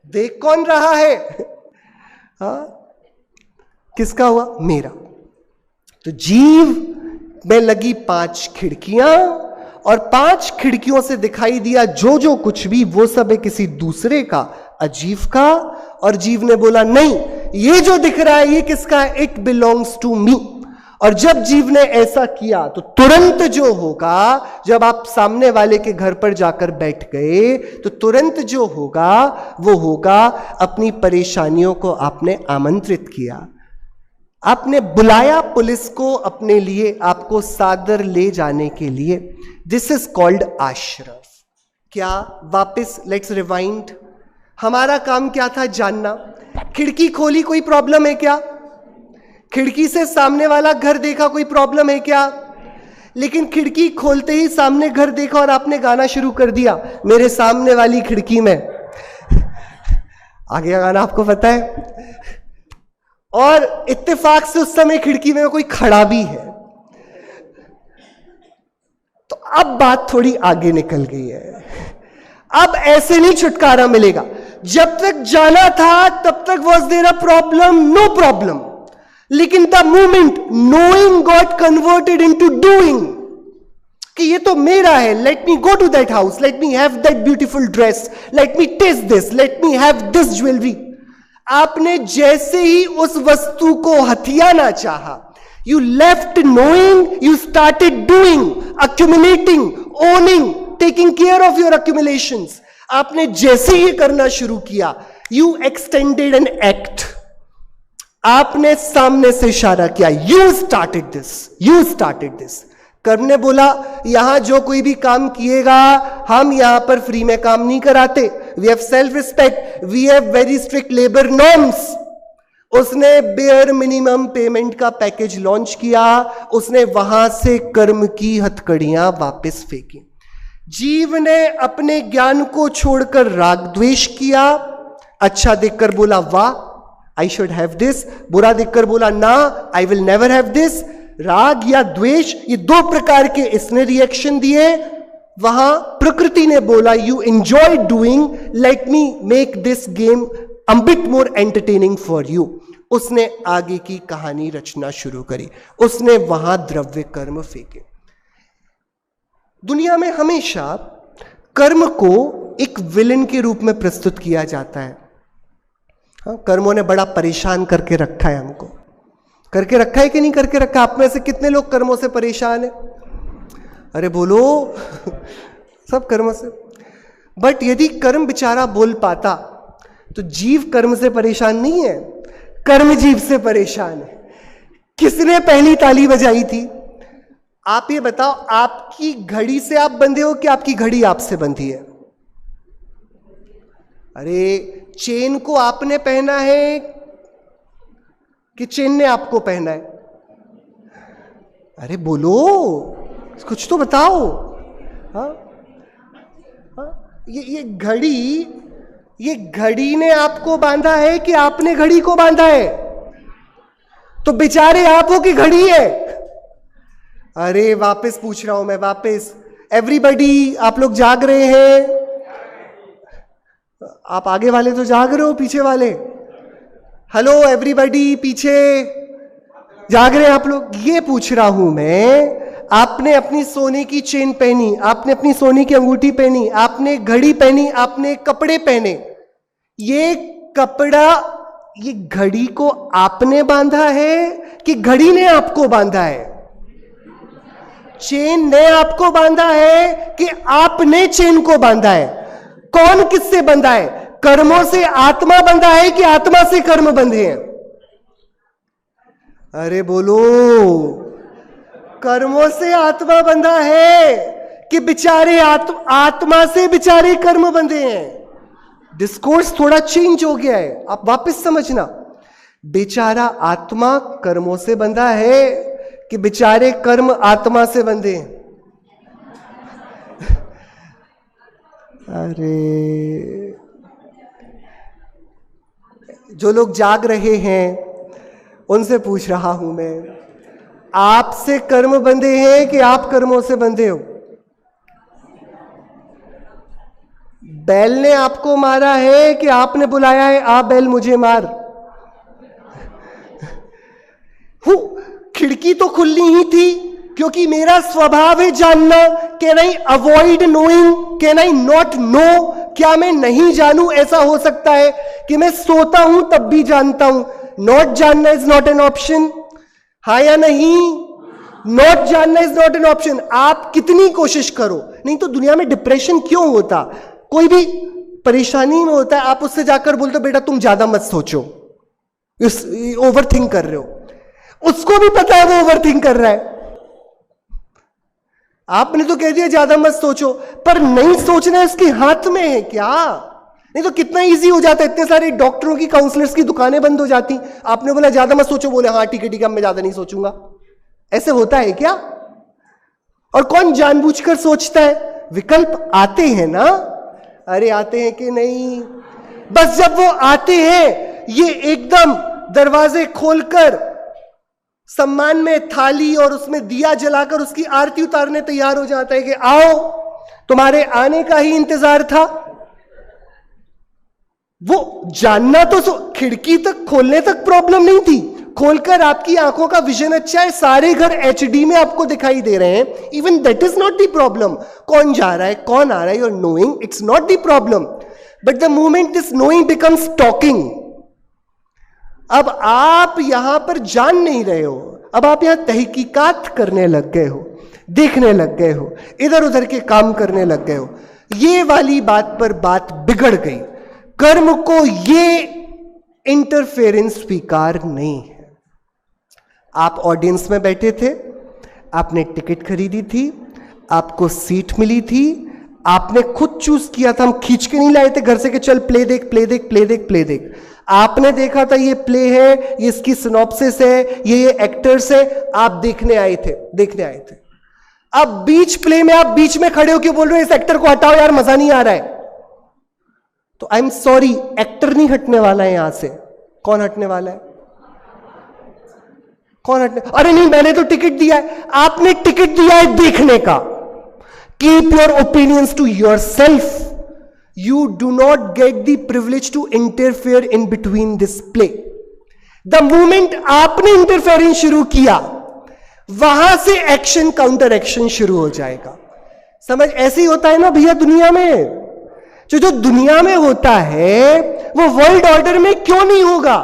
देख कौन रहा है? किसका हुआ? मेरा। तो जीव में लगी 5 खिड़कियां और 5 खिड़कियों से दिखाई दिया जो जो कुछ भी वो सब है किसी दूसरे का, अजीव का। और जीव ने बोला नहीं, ये जो दिख रहा है ये किसका है? It belongs to me. और जब जीव ने ऐसा किया तो तुरंत जो होगा, जब आप सामने वाले के घर पर जाकर बैठ गए तो तुरंत जो होगा वो होगा, अपनी परेशानियों को आपने आमंत्रित किया, आपने बुलाया पुलिस को अपने लिए, आपको सादर ले जाने के लिए। दिस इज कॉल्ड आश्रय। क्या? वापस लेट्स रिवाइंड। हमारा काम क्या था? जानना। खिड़की खोली, कोई प्रॉब्लम है क्या? खिड़की से सामने वाला घर देखा, कोई प्रॉब्लम है क्या? लेकिन खिड़की खोलते ही सामने घर देखा और आपने गाना शुरू कर दिया, मेरे सामने वाली खिड़की में। आगे का गाना आपको पता है। और इत्तेफाक से उस समय खिड़की में कोई खड़ा भी है। तो अब बात थोड़ी आगे निकल गई है। अब ऐसे नहीं छुटकारा मिलेगा। जब तक जाना था तब तक was there a problem? No problem. लेकिन the moment knowing got converted into doing, कि ये तो मेरा है, let me go to that house, let me have that beautiful dress, let me taste this, let me have this jewellery. आपने जैसे ही उस वस्तु को हथियाना चाहा, you left knowing, you started doing, accumulating, owning, taking care of your accumulations. आपने जैसे ही करना शुरू किया, यू एक्सटेंडेड एन एक्ट। आपने सामने से इशारा किया, you started this, you started this. कर्म ने बोला, यहां जो कोई भी काम किएगा, हम यहां पर फ्री में काम नहीं कराते। We have self respect, we have very strict labour norms. उसने बेयर मिनिमम पेमेंट का पैकेज लॉन्च किया, उसने वहां से कर्म की हथकड़ियां वापस फेंकी। जीव ने अपने ज्ञान को छोड़कर राग द्वेष किया। अच्छा देखकर बोला वाह, आई शुड हैव दिस। बुरा देखकर बोला ना, I will never have this. राग या द्वेष, ये 2 प्रकार के इसने रिएक्शन दिए। वहां प्रकृति ने बोला, you enjoy doing, let me make this game a bit more entertaining for you. उसने आगे की कहानी रचना शुरू करी, उसने वहां द्रव्य कर्म फेंके। दुनिया में हमेशा कर्म को एक विलन के रूप में प्रस्तुत किया जाता है। हाँ, कर्मों ने बड़ा परेशान करके रखा है, हमको करके रखा है कि नहीं करके रखा? आप में से कितने लोग कर्मों से परेशान है? अरे बोलो। सब कर्मों से। बट यदि कर्म बेचारा बोल पाता तो जीव कर्म से परेशान नहीं है, कर्म जीव से परेशान है। किसने पहली ताली बजाई थी? आप ये बताओ, आपकी घड़ी से आप बंधे हो कि आपकी घड़ी आपसे बंधी है? अरे चेन को आपने पहना है कि चेन ने आपको पहना है? अरे बोलो, कुछ तो बताओ। हाँ? हाँ? ये घड़ी ने आपको बांधा है कि आपने घड़ी को बांधा है? तो बेचारे आप हो कि घड़ी है? अरे वापस पूछ रहा हूं मैं, वापस। एवरीबडी, आप लोग जाग रहे हैं? आप आगे वाले तो जाग रहे हो, पीछे वाले? हेलो एवरीबडी, पीछे जाग रहे हैं आप लोग? ये पूछ रहा हूं मैं, आपने अपनी सोने की चेन पहनी, आपने अपनी सोने की अंगूठी पहनी, आपने घड़ी पहनी, आपने कपड़े पहने। ये कपड़ा, ये घड़ी को आपने बांधा है कि घड़ी ने आपको बांधा है? चेन ने आपको बांधा है कि आपने चेन को बांधा है? कौन किससे बंधा है? कर्मों से आत्मा बंधा है कि आत्मा से कर्म बंधे हैं? अरे बोलो। कर्मों से आत्मा बंधा है कि बेचारे आत्मा से बेचारे कर्म बंधे हैं। डिस्कोर्स थोड़ा चेंज हो गया है, आप वापस समझना। बेचारा आत्मा कर्मों से बंधा है कि बेचारे कर्म आत्मा से बंधे हैं? अरे जो लोग जाग रहे हैं उनसे पूछ रहा हूं मैं, आपसे कर्म बंधे हैं कि आप कर्मों से बंधे हो? बैल ने आपको मारा है कि आपने बुलाया है आ बैल मुझे मार? खिड़की तो खुलनी ही थी, क्योंकि मेरा स्वभाव है जानना। Can I avoid knowing? Can I not know? क्या मैं नहीं जानूं? ऐसा हो सकता है कि मैं सोता हूं तब भी जानता हूं। नॉट जानना इज नॉट एन ऑप्शन, हाँ या नहीं? नॉट जानना इज नॉट एन ऑप्शन। आप कितनी कोशिश करो, नहीं तो दुनिया में डिप्रेशन क्यों होता? कोई भी परेशानी में होता है, आप उससे जाकर बोलते बेटा तुम ज्यादा मत सोचो, ओवर थिंक कर रहे हो। उसको भी पता है वो ओवर थिंक कर रहा है। आपने तो कह दिया ज्यादा मत सोचो, पर नहीं सोचना इसके हाथ में है क्या? नहीं तो कितना इजी हो जाता है, इतने सारे डॉक्टरों की काउंसलर्स की दुकानें बंद हो जाती। आपने बोला ज्यादा मत सोचो, बोले हाँ ठीक है ठीक है मैं ज्यादा नहीं सोचूंगा। ऐसे होता है क्या? और कौन जानबूझकर सोचता है? विकल्प आते हैं ना, अरे आते हैं कि नहीं? बस जब वो आते हैं, ये एकदम दरवाजे खोलकर सम्मान में थाली और उसमें दिया जलाकर उसकी आरती उतारने तैयार हो जाता है कि आओ तुम्हारे आने का ही इंतजार था। वो जानना तो खिड़की तक खोलने तक प्रॉब्लम नहीं थी, खोलकर आपकी आंखों का विजन अच्छा है, सारे घर एचडी में आपको दिखाई दे रहे हैं, even that is not the problem. कौन जा रहा है कौन आ रहा है, your knowing, it's not the problem. But the moment this knowing becomes talking, अब आप यहां पर जान नहीं रहे हो, अब आप यहां तहकीकात करने लग गए हो, देखने लग गए हो, इधर उधर के काम करने लग गए हो। ये वाली बात पर बात बिगड़ गई। कर्म को ये इंटरफेरेंस स्वीकार नहीं है। आप ऑडियंस में बैठे थे, आपने टिकट खरीदी थी, आपको सीट मिली थी, आपने खुद चूज किया था, हम खींच के नहीं लाए थे घर से कि चल प्ले देख प्ले देख प्ले देख प्ले देख। आपने देखा था ये प्ले है, ये इसकी सिनॉप्सिस है, ये एक्टर्स है, आप देखने आए थे। अब बीच प्ले में आप बीच में खड़े होकर बोल रहे हो इस एक्टर को हटाओ यार मजा नहीं आ रहा है, तो आई एम सॉरी, एक्टर नहीं हटने वाला है यहां से। कौन हटने वाला है? कौन हटने? अरे नहीं मैंने तो टिकट दिया है। आपने टिकट दिया है देखने का। Keep your opinions to yourself. You do not get the privilege to interfere in between this play. The moment आपने इंटरफेरेंस शुरू किया, वहां से एक्शन काउंटर एक्शन शुरू हो जाएगा। समझ ऐसे ही होता है ना भैया दुनिया में। जो दुनिया में होता है वो वर्ल्ड ऑर्डर में क्यों नहीं होगा?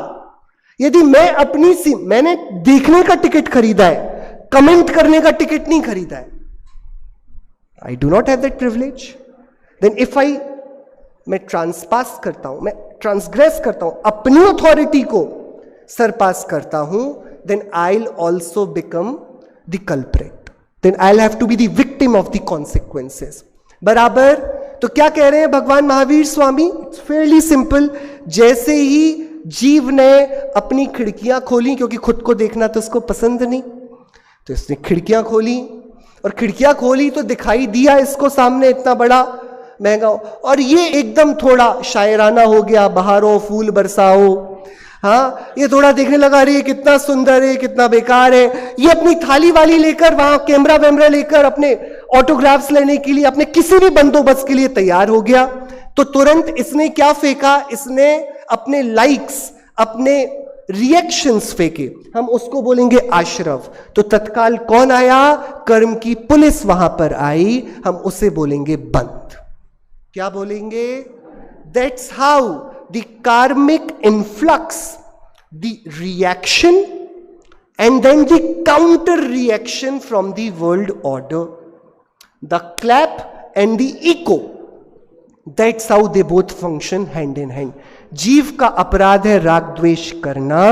यदि मैं मैंने देखने का टिकट खरीदा है, कमेंट करने का टिकट नहीं खरीदा है, I do not have that privilege. Then if मैं ट्रांसपास करता हूं, मैं ट्रांसग्रेस करता हूं, अपनी अथॉरिटी को सरपास करता हूं, then I will also become the culprit, then I will have to be the victim of the consequences. बराबर? तो क्या कह रहे हैं भगवान Mahavir Swami? It's fairly simple. जैसे ही जीव ने अपनी खिड़कियां खोली, क्योंकि खुद को देखना तो उसको पसंद नहीं, तो इसने खिड़कियां खोली, और खिड़कियां खोली तो दिखाई दिया इसको सामने इतना बड़ा महंगा, और ये एकदम थोड़ा शायराना हो गया, बहारो फूल बरसाओ। हाँ, ये थोड़ा देखने लगा, अरे कितना सुंदर है, कितना बेकार है। ये अपनी थाली वाली लेकर, वहां कैमरा वैमरा लेकर अपने ऑटोग्राफ्स लेने के लिए, अपने किसी भी बंदोबस्त के लिए तैयार हो गया। तो तुरंत इसने क्या फेंका? इसने अपने लाइक्स, अपने रिएक्शंस फेंके, हम उसको बोलेंगे आश्रव। तो तत्काल कौन आया? कर्म की पुलिस वहां पर आई, हम उसे बोलेंगे बंद। क्या बोलेंगे? That's how the karmic influx, the reaction and then the counter reaction from the world order, the clap and the echo, that's how they both function hand in hand. जीव का अपराध है राग द्वेष करना,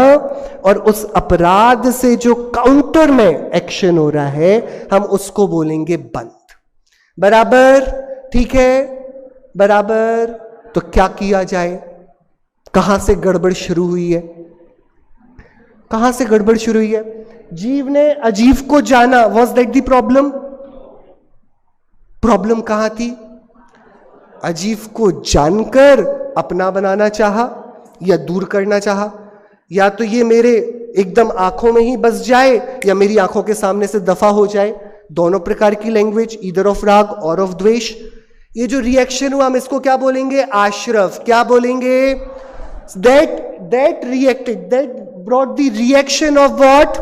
और उस अपराध से जो काउंटर में एक्शन हो रहा है हम उसको बोलेंगे बंद। बराबर? ठीक है, बराबर। तो क्या किया जाए? कहां से गड़बड़ शुरू हुई है? कहां से गड़बड़ शुरू हुई है? जीव ने अजीव को जाना, was that the problem? Problem कहां थी? अजीव को जानकर अपना बनाना चाहा, या दूर करना चाहा, या तो ये मेरे एकदम आंखों में ही बस जाए या मेरी आंखों के सामने से दफा हो जाए, दोनों प्रकार की लैंग्वेज, ईदर ऑफ राग और ऑफ द्वेष। ये जो रिएक्शन हुआ हम इसको क्या बोलेंगे? आश्रव। क्या बोलेंगे? that reacted, that brought the reaction of what?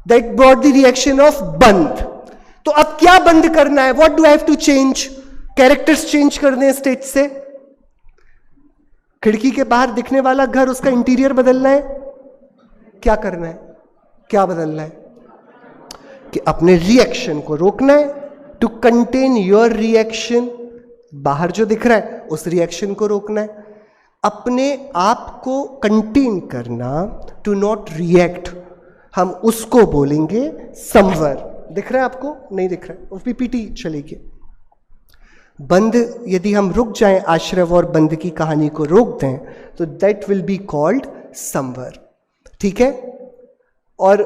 That brought the reaction of बंद। तो अब क्या बंद करना है? What do I have to change? Characters change करने हैं स्टेट से। खिड़की के बाहर दिखने वाला घर, उसका इंटीरियर बदलना है। क्या करना है? क्या बदलना है? कि अपने रिएक्शन को रोकना है, टू कंटेन योर रिएक्शन। बाहर जो दिख रहा है उस रिएक्शन को रोकना है, अपने आप को कंटेन करना, टू नॉट रिएक्ट, हम उसको बोलेंगे संवर। दिख रहा है आपको? नहीं दिख रहा है, उस पीपीटी चलेगी। बंद यदि हम रुक जाएं, आश्रव और बंद की कहानी को रोक दें, तो दैट विल बी कॉल्ड संवर। ठीक है? और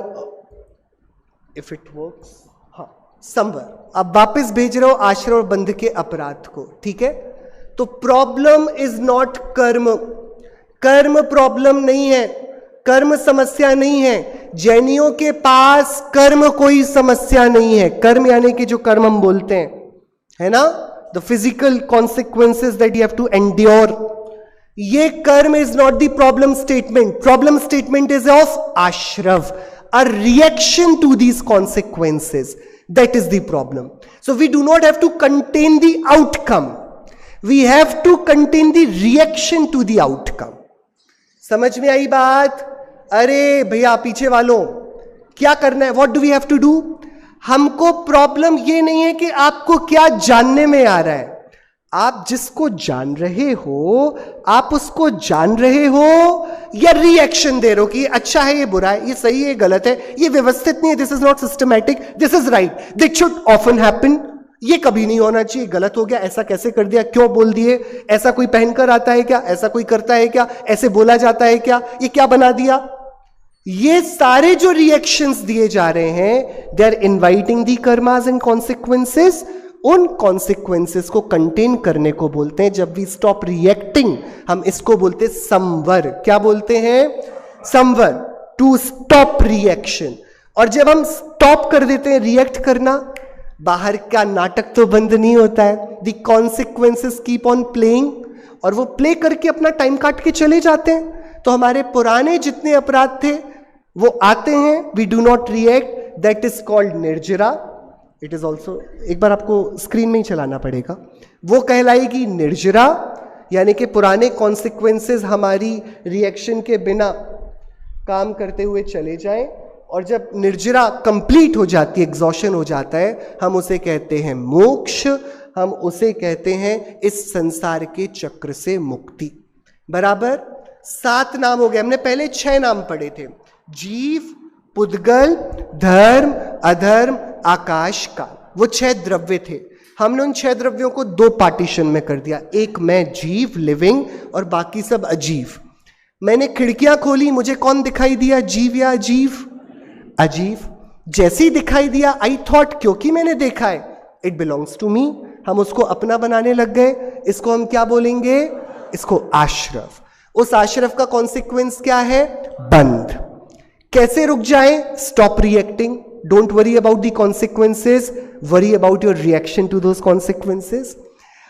इफ इट वर्क्स, हाँ, संवर। अब वापस भेज रहा हूं आश्रव और बंध के अपराध को। ठीक है? तो प्रॉब्लम इज नॉट कर्म, कर्म प्रॉब्लम नहीं है, कर्म समस्या नहीं है। जैनियों के पास कर्म कोई समस्या नहीं है। कर्म यानी कि जो कर्म हम बोलते हैं, है ना, the physical consequences that you have to endure, ये karma is not the problem statement. Problem statement is of Ashrav, a reaction to these consequences, that is the problem. So we do not have to contain the outcome, we have to contain the reaction to the outcome. समझ में आई बात? अरे भैया पीछे वालों, क्या करना है? What do we have to do? हमको प्रॉब्लम ये नहीं है कि आपको क्या जानने में आ रहा है, आप जिसको जान रहे हो, आप उसको जान रहे हो या रिएक्शन दे रहे हो कि अच्छा है, ये बुरा है, ये सही है, ये गलत है, ये व्यवस्थित नहीं है, this is not systematic, this is right, this should often happen, ये कभी नहीं होना चाहिए, गलत हो गया, ऐसा कैसे कर दिया, क्यों बोल दिए, ऐसा कोई पहनकर आता है क्या, ऐसा कोई करता है क्या, ऐसे बोला जाता है क्या, ये क्या बना दिया। ये सारे जो रिएक्शंस दिए जा रहे हैं, they are inviting the karmas and consequences. उन कॉन्सिक्वेंसेस को कंटेन करने को बोलते हैं, जब वी स्टॉप रिएक्टिंग, हम इसको बोलते हैं संवर। क्या बोलते हैं? संवर, टू स्टॉप रिएक्शन। और जब हम स्टॉप कर देते हैं रिएक्ट करना, बाहर का नाटक तो बंद नहीं होता है, the consequences keep on playing, और वो प्ले करके अपना टाइम काट के चले जाते हैं। तो हमारे पुराने जितने अपराध थे वो आते हैं, we do not react, that is called Nirjara. It is also, एक बार आपको स्क्रीन में ही चलाना पड़ेगा, वो कहलाएगी निर्जरा, यानी कि पुराने कॉन्सिक्वेंसेस हमारी रिएक्शन के बिना काम करते हुए चले जाएं, और जब निर्जरा कंप्लीट हो जाती है, एग्जॉशन हो जाता है, हम उसे कहते हैं मोक्ष, हम उसे कहते हैं इस संसार के चक्र से मुक्ति। बराबर? 7 नाम हो गए, हमने पहले 6 नाम पढ़े थे, जीव, पुद्गल, धर्म, अधर्म, आकाश, काल, वो 6 द्रव्य थे। हमने उन 6 द्रव्यों को 2 पार्टीशन में कर दिया, एक मैं जीव लिविंग और बाकी सब अजीव। मैंने खिड़कियां खोली, मुझे कौन दिखाई दिया, जीव या अजीव? अजीव। जैसे ही दिखाई दिया, आई थॉट, क्योंकि मैंने देखा है, इट बिलोंग्स टू मी, हम उसको अपना बनाने लग गए। इसको हम क्या बोलेंगे? इसको आश्रव। उस आश्रव का कॉन्सिक्वेंस क्या है? बंध। कैसे रुक जाए? Stop reacting, don't worry about the consequences, worry about your reaction to those consequences.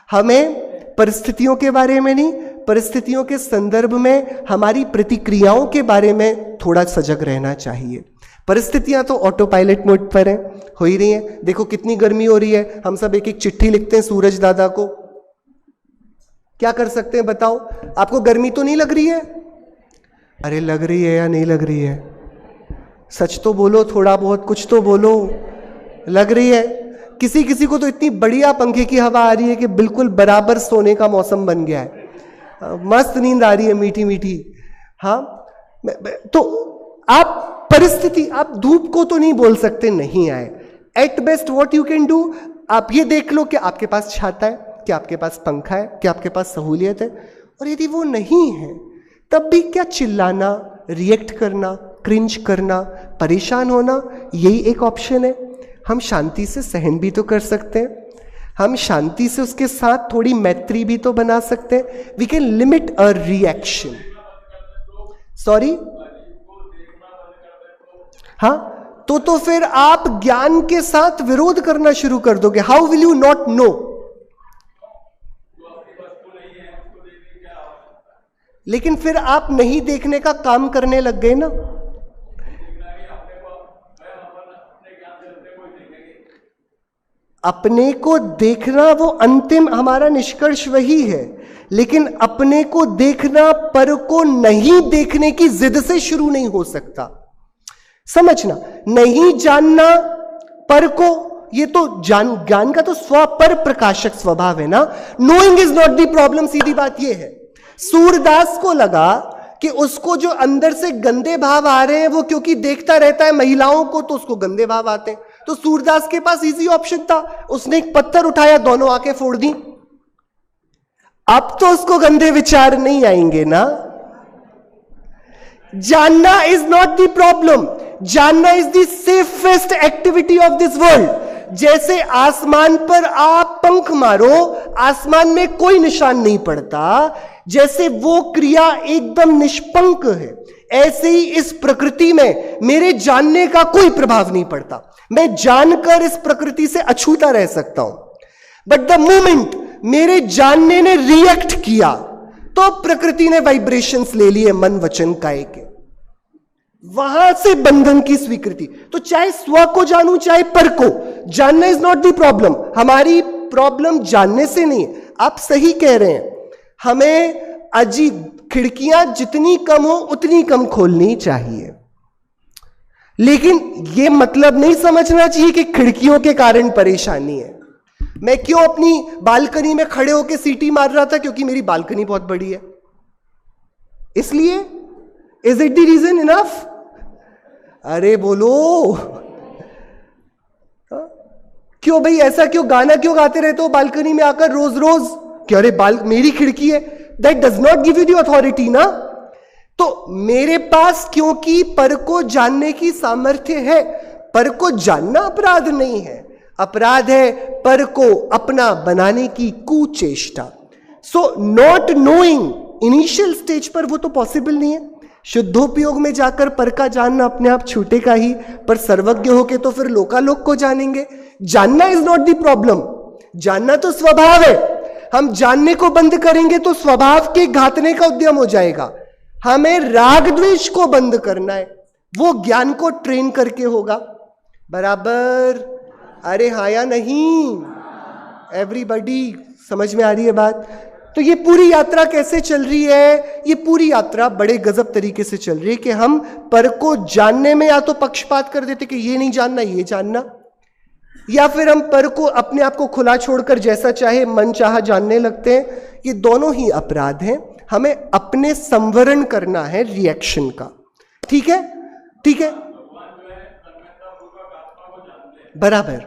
हमें परिस्थितियों के बारे में नहीं, परिस्थितियों के संदर्भ में हमारी प्रतिक्रियाओं के बारे में थोड़ा सजग रहना चाहिए। परिस्थितियां तो ऑटो पायलट मोड पर हैं, हो ही रही हैं। देखो कितनी गर्मी हो रही है, हम सब एक एक चिट्ठी लिखते हैं सूरज दादा को, क्या कर सकते हैं बताओ? आपको गर्मी तो नहीं लग रही है? अरे लग रही है या नहीं लग रही है? सच तो बोलो, थोड़ा बहुत कुछ तो बोलो। लग रही है। किसी किसी को तो इतनी बढ़िया पंखे की हवा आ रही है कि बिल्कुल बराबर सोने का मौसम बन गया है, मस्त नींद आ रही है, मीठी मीठी। हाँ, तो आप परिस्थिति, आप धूप को तो नहीं बोल सकते नहीं आए। At best what you can do, आप ये देख लो कि आपके पास छाता है, क्या आपके पास पंखा है, क्या आपके पास सहूलियत है। और यदि वो नहीं है तब भी क्या चिल्लाना, रिएक्ट करना, क्रिंज करना, परेशान होना, यही एक ऑप्शन है। हम शांति से सहन भी तो कर सकते हैं, हम शांति से उसके साथ थोड़ी मैत्री भी तो बना सकते हैं। We can limit a reaction, sorry, हाँ, तो फिर आप ज्ञान के साथ विरोध करना शुरू कर दोगे. How will you not know? लेकिन फिर आप नहीं देखने का काम करने लग गए ना. अपने को देखना वो अंतिम हमारा निष्कर्ष वही है, लेकिन अपने को देखना पर को नहीं देखने की जिद से शुरू नहीं हो सकता. समझना, नहीं जानना पर को, ये तो ज्ञान का तो पर प्रकाशक स्वभाव है ना. Knowing is not the problem. सीधी बात ये है, सूरदास को लगा कि उसको जो अंदर से गंदे भाव आ रहे हैं वो क्योंकि देखता रहता है महिलाओं को तो उसको गंदे भाव आते हैं. तो सूरदास के पास इजी ऑप्शन था, उसने एक पत्थर उठाया, दोनों आंखें फोड़ दी. अब तो उसको गंदे विचार नहीं आएंगे ना. जानना इज नॉट द प्रॉब्लम. जानना is the safest activity of this world. जैसे आसमान पर आप पंख मारो, आसमान में कोई निशान नहीं पड़ता, जैसे वो क्रिया एकदम निष्पंक है, ऐसे ही इस प्रकृति में मेरे जानने का कोई प्रभाव नहीं पड़ता. मैं जानकर इस प्रकृति से अछूता रह सकता हूं. बट द मोमेंट मेरे जानने ने रिएक्ट किया तो प्रकृति ने वाइब्रेशंस ले लिए मन वचन काया के. वहां से बंधन की स्वीकृति. तो चाहे स्व को जानूं चाहे पर को, जानना इज नॉट द प्रॉब्लम. हमारी प्रॉब्लम जानने से नहीं है. आप सही कह रहे हैं, हमें अजीब खिड़कियां जितनी कम हो उतनी कम खोलनी चाहिए, लेकिन यह मतलब नहीं समझना चाहिए कि खिड़कियों के कारण परेशानी है. मैं क्यों अपनी बालकनी में खड़े होकर सीटी मार रहा था? क्योंकि मेरी बालकनी बहुत बड़ी है, इसलिए. Is it the reason enough? अरे बोलो, क्यों भाई ऐसा क्यों गाना क्यों गाते रहते हो बालकनी में आकर रोज रोज? क्यों? अरे मेरी खिड़की है. That does not give you the authority ना. तो मेरे पास क्योंकि पर को जानने की सामर्थ्य है. पर को जानना अपराध नहीं है, अपराध है पर को अपना बनाने की कुचेष्टा. So not knowing initial stage पर वो तो पॉसिबल नहीं है. शुद्धोपयोग में जाकर पर का जानना अपने आप छूटेगा ही, पर सर्वज्ञ होके तो फिर लोकालोक को जानेंगे. जानना इज नॉट द प्रॉब्लम. जानना तो स्वभाव है. हम जानने को बंद करेंगे तो स्वभाव के घातने का उद्यम हो जाएगा. हमें राग द्वेष को बंद करना है, वो ज्ञान को ट्रेन करके होगा. बराबर? अरे हाँ या नहीं? एवरीबॉडी समझ में आ रही है बात? तो ये पूरी यात्रा कैसे चल रही है? ये पूरी यात्रा बड़े गजब तरीके से चल रही है कि हम पर को जानने में या तो पक्षपात कर देते कि ये नहीं जानना ये जानना, या फिर हम पर को अपने आप को खुला छोड़कर जैसा चाहे मन चाहा जानने लगते हैं. ये दोनों ही अपराध हैं. हमें अपने संवरण करना है रिएक्शन का. ठीक है? ठीक है, बराबर.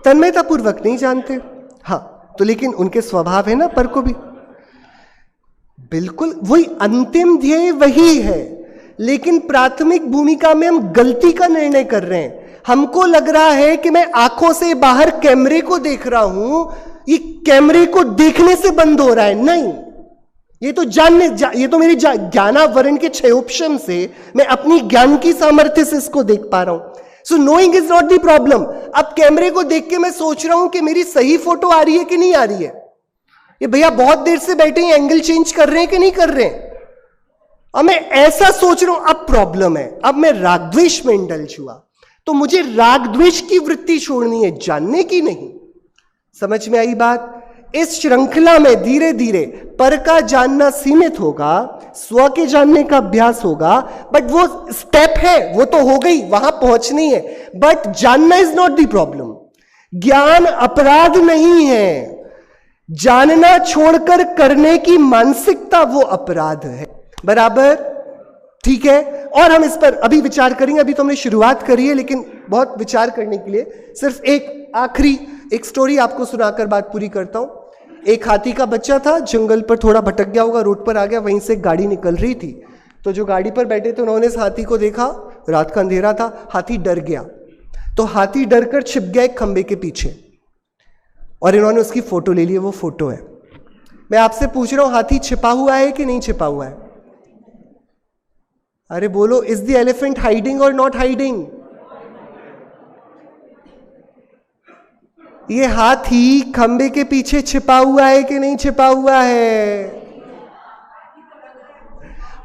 तन्मयता पूर्वक नहीं जानते. हाँ, तो लेकिन उनके स्वभाव है ना पर को भी. बिल्कुल वही अंतिम ध्येय वही है, लेकिन प्राथमिक भूमिका में हम गलती का निर्णय कर रहे हैं. हमको लग रहा है कि मैं आंखों से बाहर कैमरे को देख रहा हूं, ये कैमरे को देखने से बंद हो रहा है. नहीं, ये तो ये तो मेरी ज्ञानावरण के क्षयोपशम से मैं अपनी ज्ञान की सामर्थ्य से इसको देख पा रहा हूं. सो knowing is not the problem. अब कैमरे को देख के मैं सोच रहा हूं कि मेरी सही फोटो आ रही है कि नहीं आ रही है. ये भैया बहुत देर से बैठे हैं, एंगल चेंज कर रहे हैं कि नहीं कर रहे हैं. अब मैं ऐसा सोच रहा हूं, अब प्रॉब्लम है. अब मैं रागद्वेष में इंडल्ज हुआ, तो मुझे रागद्वेष की वृत्ति छोड़नी है, जानने की नहीं. समझ में आई बात? इस श्रृंखला में धीरे धीरे पर का जानना सीमित होगा, स्व के जानने का अभ्यास होगा. बट वो स्टेप है, वो तो हो गई, वहां पहुंचनी है. बट जानना इज नॉट द प्रॉब्लम. ज्ञान अपराध नहीं है. जानना छोड़कर करने की मानसिकता वो अपराध है. बराबर? ठीक है. और हम इस पर अभी विचार करेंगे. अभी तो हमने शुरुआत करी है, लेकिन बहुत विचार करने के लिए सिर्फ एक आखिरी एक स्टोरी आपको सुनाकर बात पूरी करता हूं. एक हाथी का बच्चा था, जंगल पर थोड़ा भटक गया होगा, रोड पर आ गया, वहीं से एक गाड़ी निकल रही थी. तो जो गाड़ी पर बैठे थे उन्होंने इस हाथी को देखा, रात का अंधेरा था, हाथी डर गया. तो हाथी डरकर छिप गया एक खंबे के पीछे, और इन्होंने उसकी फोटो ले ली. वो फोटो है. मैं आपसे पूछ रहा हूं, हाथी छिपा हुआ है कि नहीं छिपा हुआ है? अरे बोलो, इज द एलिफेंट हाइडिंग और नॉट हाइडिंग? ये हाथी खंबे के पीछे छिपा हुआ है कि नहीं छिपा हुआ है?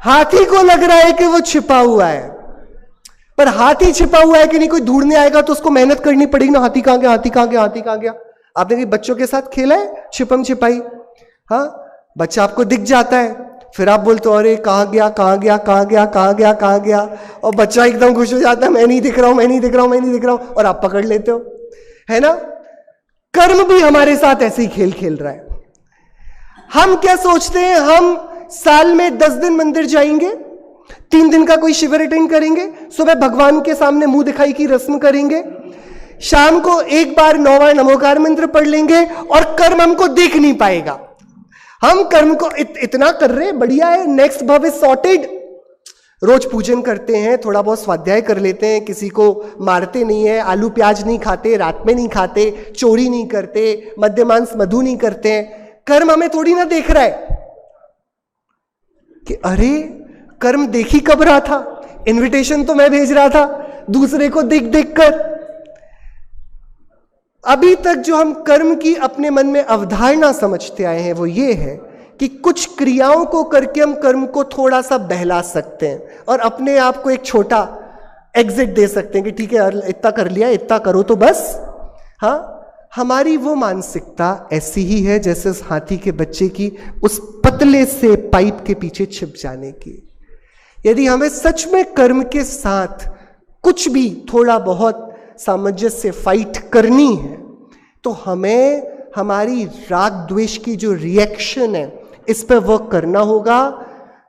हाथी को लग रहा है कि वो छिपा हुआ है, पर हाथी छिपा हुआ है कि नहीं? कोई ढूंढने आएगा तो उसको मेहनत करनी पड़ेगी ना, हाथी कहां गया, हाथी कहां गया, हाथी कहां गया? आपने कभी बच्चों के साथ खेला है छिपम छिपाई? हाँ, बच्चा आपको दिख जाता है, फिर आप बोलते हो अरे कहां गया, कहां गया, कहां गया, कहां गया, कहां गया, और बच्चा एकदम खुश हो जाता है, मैं नहीं दिख रहा हूं, मैं नहीं दिख रहा हूं, मैं नहीं दिख रहा हूं, और आप पकड़ लेते हो, है ना? कर्म भी हमारे साथ ऐसे ही खेल खेल रहा है। हम क्या सोचते हैं, हम साल में 10 दिन मंदिर जाएंगे, 3 दिन का कोई शिविर अटेंड करेंगे, सुबह भगवान के सामने मुंह दिखाई की रस्म करेंगे, शाम को एक बार 9 बार नमोकार मंत्र पढ़ लेंगे, और कर्म हमको देख नहीं पाएगा। हम कर्म को इतना कर रहे, बढ़िया है, नेक्स्ट भव इज सॉर्टेड। रोज पूजन करते हैं, थोड़ा बहुत स्वाध्याय कर लेते हैं, किसी को मारते नहीं है, आलू प्याज नहीं खाते, रात में नहीं खाते, चोरी नहीं करते, मद्य मांस मधु नहीं करते हैं। कर्म हमें थोड़ी ना देख रहा है कि अरे कर्म देखी कब रहा था, इनविटेशन तो मैं भेज रहा था दूसरे को देख देख कर। अभी तक जो हम कर्म की अपने मन में अवधारणा समझते आए हैं वो ये है कि कुछ क्रियाओं को करके हम कर्म को थोड़ा सा बहला सकते हैं और अपने आप को एक छोटा एग्जिट दे सकते हैं कि ठीक है इतना कर लिया, इतना करो तो बस। हाँ, हमारी वो मानसिकता ऐसी ही है जैसे उस हाथी के बच्चे की उस पतले से पाइप के पीछे छिप जाने की। यदि हमें सच में कर्म के साथ कुछ भी थोड़ा बहुत सामंजस्य फाइट करनी है तो हमें हमारी राग द्वेष की जो रिएक्शन है इस पर वर्क करना होगा।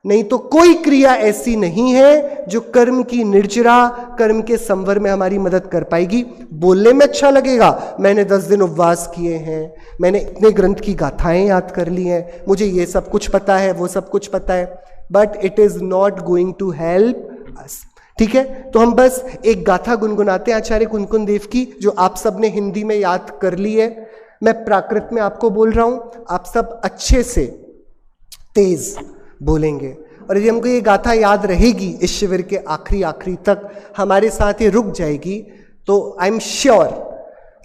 नहीं तो कोई क्रिया ऐसी नहीं है जो कर्म की निर्जरा, कर्म के संवर में हमारी मदद कर पाएगी। बोलने में अच्छा लगेगा, मैंने 10 दिन उपवास किए हैं, मैंने इतने ग्रंथ की गाथाएं याद कर ली हैं, मुझे ये सब कुछ पता है, वो सब कुछ पता है, but it is not going to help us. ठीक है, तो हम बस एक गाथा गुनगुनाते हैं आचार्य कुनकुन देव की, जो आप सब ने हिंदी में याद कर ली है। मैं प्राकृत में आपको बोल रहा हूं, आप सब अच्छे से तेज बोलेंगे, और यदि हमको ये गाथा याद रहेगी इस शिविर के आखिरी तक, हमारे साथ ये रुक जाएगी, तो आई एम श्योर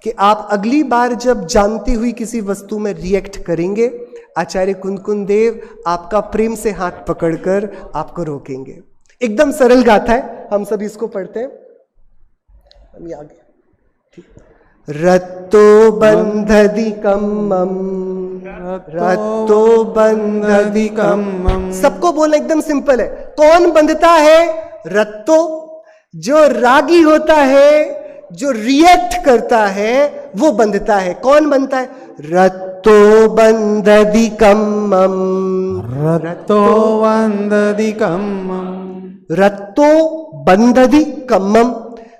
कि आप अगली बार जब जानती हुई किसी वस्तु में रिएक्ट करेंगे, आचार्य कुनकुन देव आपका प्रेम से हाथ पकड़कर आपको रोकेंगे। एकदम सरल गाथा है, हम सभी इसको पढ़ते हैं। हम ये आगे रत्तो बंधदि कम्मम, रत्तो बंधदि कम्मम। सबको बोलना एकदम सिंपल है। कौन बंधता है? रत्तो, जो रागी होता है, जो रिएक्ट करता है वो बंधता है। कौन बंधता है? रत्तो बंधदि कम्मम, रत्तो बंधदि कम्मम, रत्तो बंधदि कम्मम।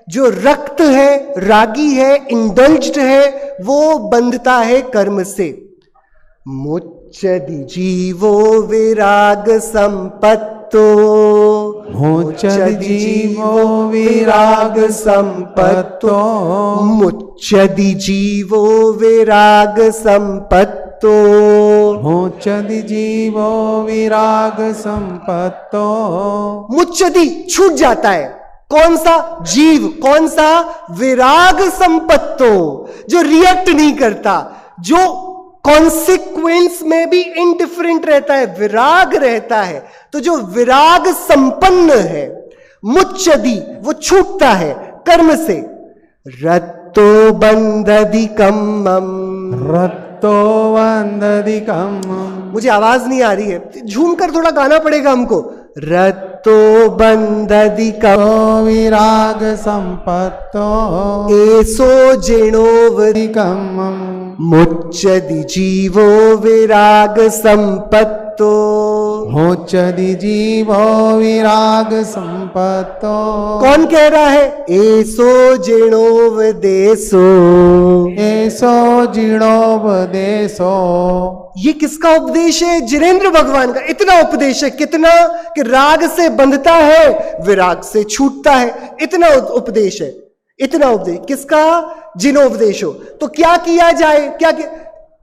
जो रक्त है, रागी है, इंडल्ज्ड है, वो बंधता है कर्म से। मुच्यति जीवो विराग संपत्तो, मुच्यति जीवो विराग संपत्तो, मुच्यति जीवो विराग संपत्तो, मुच्यति जीवो विराग संपत्तो। मुच्यति छूट जाता है। कौन सा? जीव। कौन सा? विराग संपत्तो, जो रिएक्ट नहीं करता, जो कॉन्सिक्वेंस में भी इंडिफरेंट रहता है, विराग रहता है। तो जो विराग संपन्न है, मुच्यति, वो छूटता है कर्म से। रत्तो बंधदि कम्मम, रत्तो बंधदि कम्मम। मुझे आवाज नहीं आ रही है, झूम कर थोड़ा गाना पड़ेगा हमको। रत्तो बंधदि कम्मम विराग संपत्तो, एसो जिणोवदि कम्मम, मुच्यति जीवो विराग संपत्तो, मुच्यति जीवो विराग संपत्तो। कौन कह रहा है? एसो जिणोवदेशो, एसो जिणोपदेशो। ये किसका उपदेश है? जिनेंद्र भगवान का। इतना उपदेश है, कितना कि राग से बंधता है, विराग से छूटता है। इतना उपदेश है, इतना उपदेश किसका? जिनोपदेशो। तो क्या किया जाए?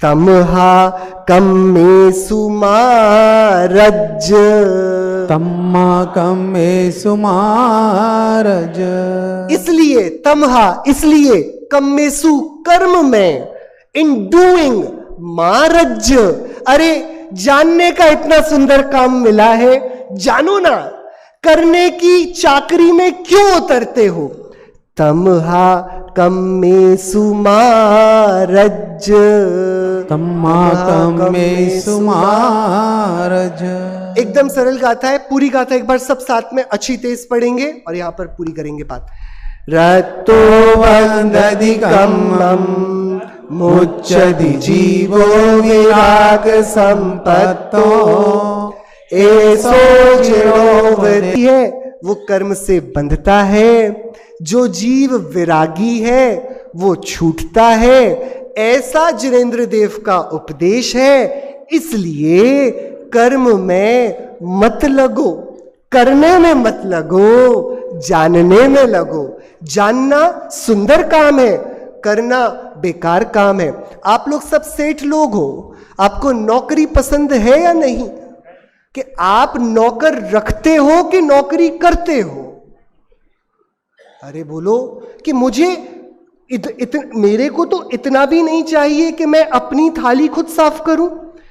तमहा कम्मेषु मारज। तम्मा कम्मेषु मारज। इसलिए तमहा, इसलिए कम्मेषु कर्म में, इन डूइंग मारज। अरे जानने का इतना सुंदर काम मिला है, जानो ना, करने की चाकरी में क्यों उतरते हो। तमहा कम्मेषु मारज। तम्मा कम्मेषु मारज। एकदम सरल गाथा है, पूरी गाथा एक बार सब साथ में अच्छी तेज पढ़ेंगे और यहां पर पूरी करेंगे बात। रतो वंदति कम्मम मुच्यति जीवो विराग संपत्तो। ऐसो जीवोवति है, वो कर्म से बंधता है। जो जीव विरागी है वो छूटता है। ऐसा जिनेंद्र देव का उपदेश है। इसलिए कर्म में मत लगो, करने में मत लगो, जानने में लगो। जानना सुंदर काम है, करना बेकार काम है। आप लोग सब सेठ लोग हो, आपको नौकरी पसंद है या नहीं? कि आप नौकर रखते हो कि नौकरी करते हो? अरे बोलो कि मुझे मेरे को तो इतना भी नहीं चाहिए कि मैं अपनी थाली खुद साफ करूं,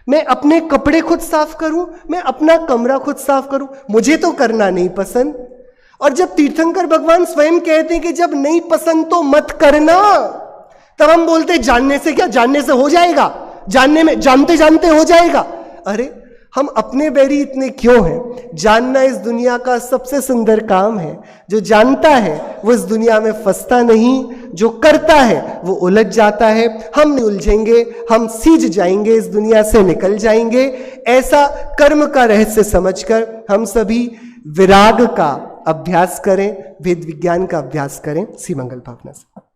मैं अपने कपड़े खुद साफ करूं, मैं अपना कमरा खुद साफ करूं। मुझे तो करना नहीं पसंद। और जब तीर्थंकर भगवान स्वयं कहते हैं कि जब नहीं पसंद तो मत करना, तब हम बोलते जानने से क्या, जानने से हो जाएगा, जानने में जानते जानते हो जाएगा। अरे हम अपने बैरी इतने क्यों हैं? जानना इस दुनिया का सबसे सुंदर काम है। जो जानता है वो इस दुनिया में फंसता नहीं, जो करता है वो उलझ जाता है। हम नहीं उलझेंगे, हम सीज जाएंगे, इस दुनिया से निकल जाएंगे। ऐसा कर्म का रहस्य समझकर हम सभी विराग का अभ्यास करें, वेद विज्ञान का अभ्यास करें। श्री मंगल भावना से।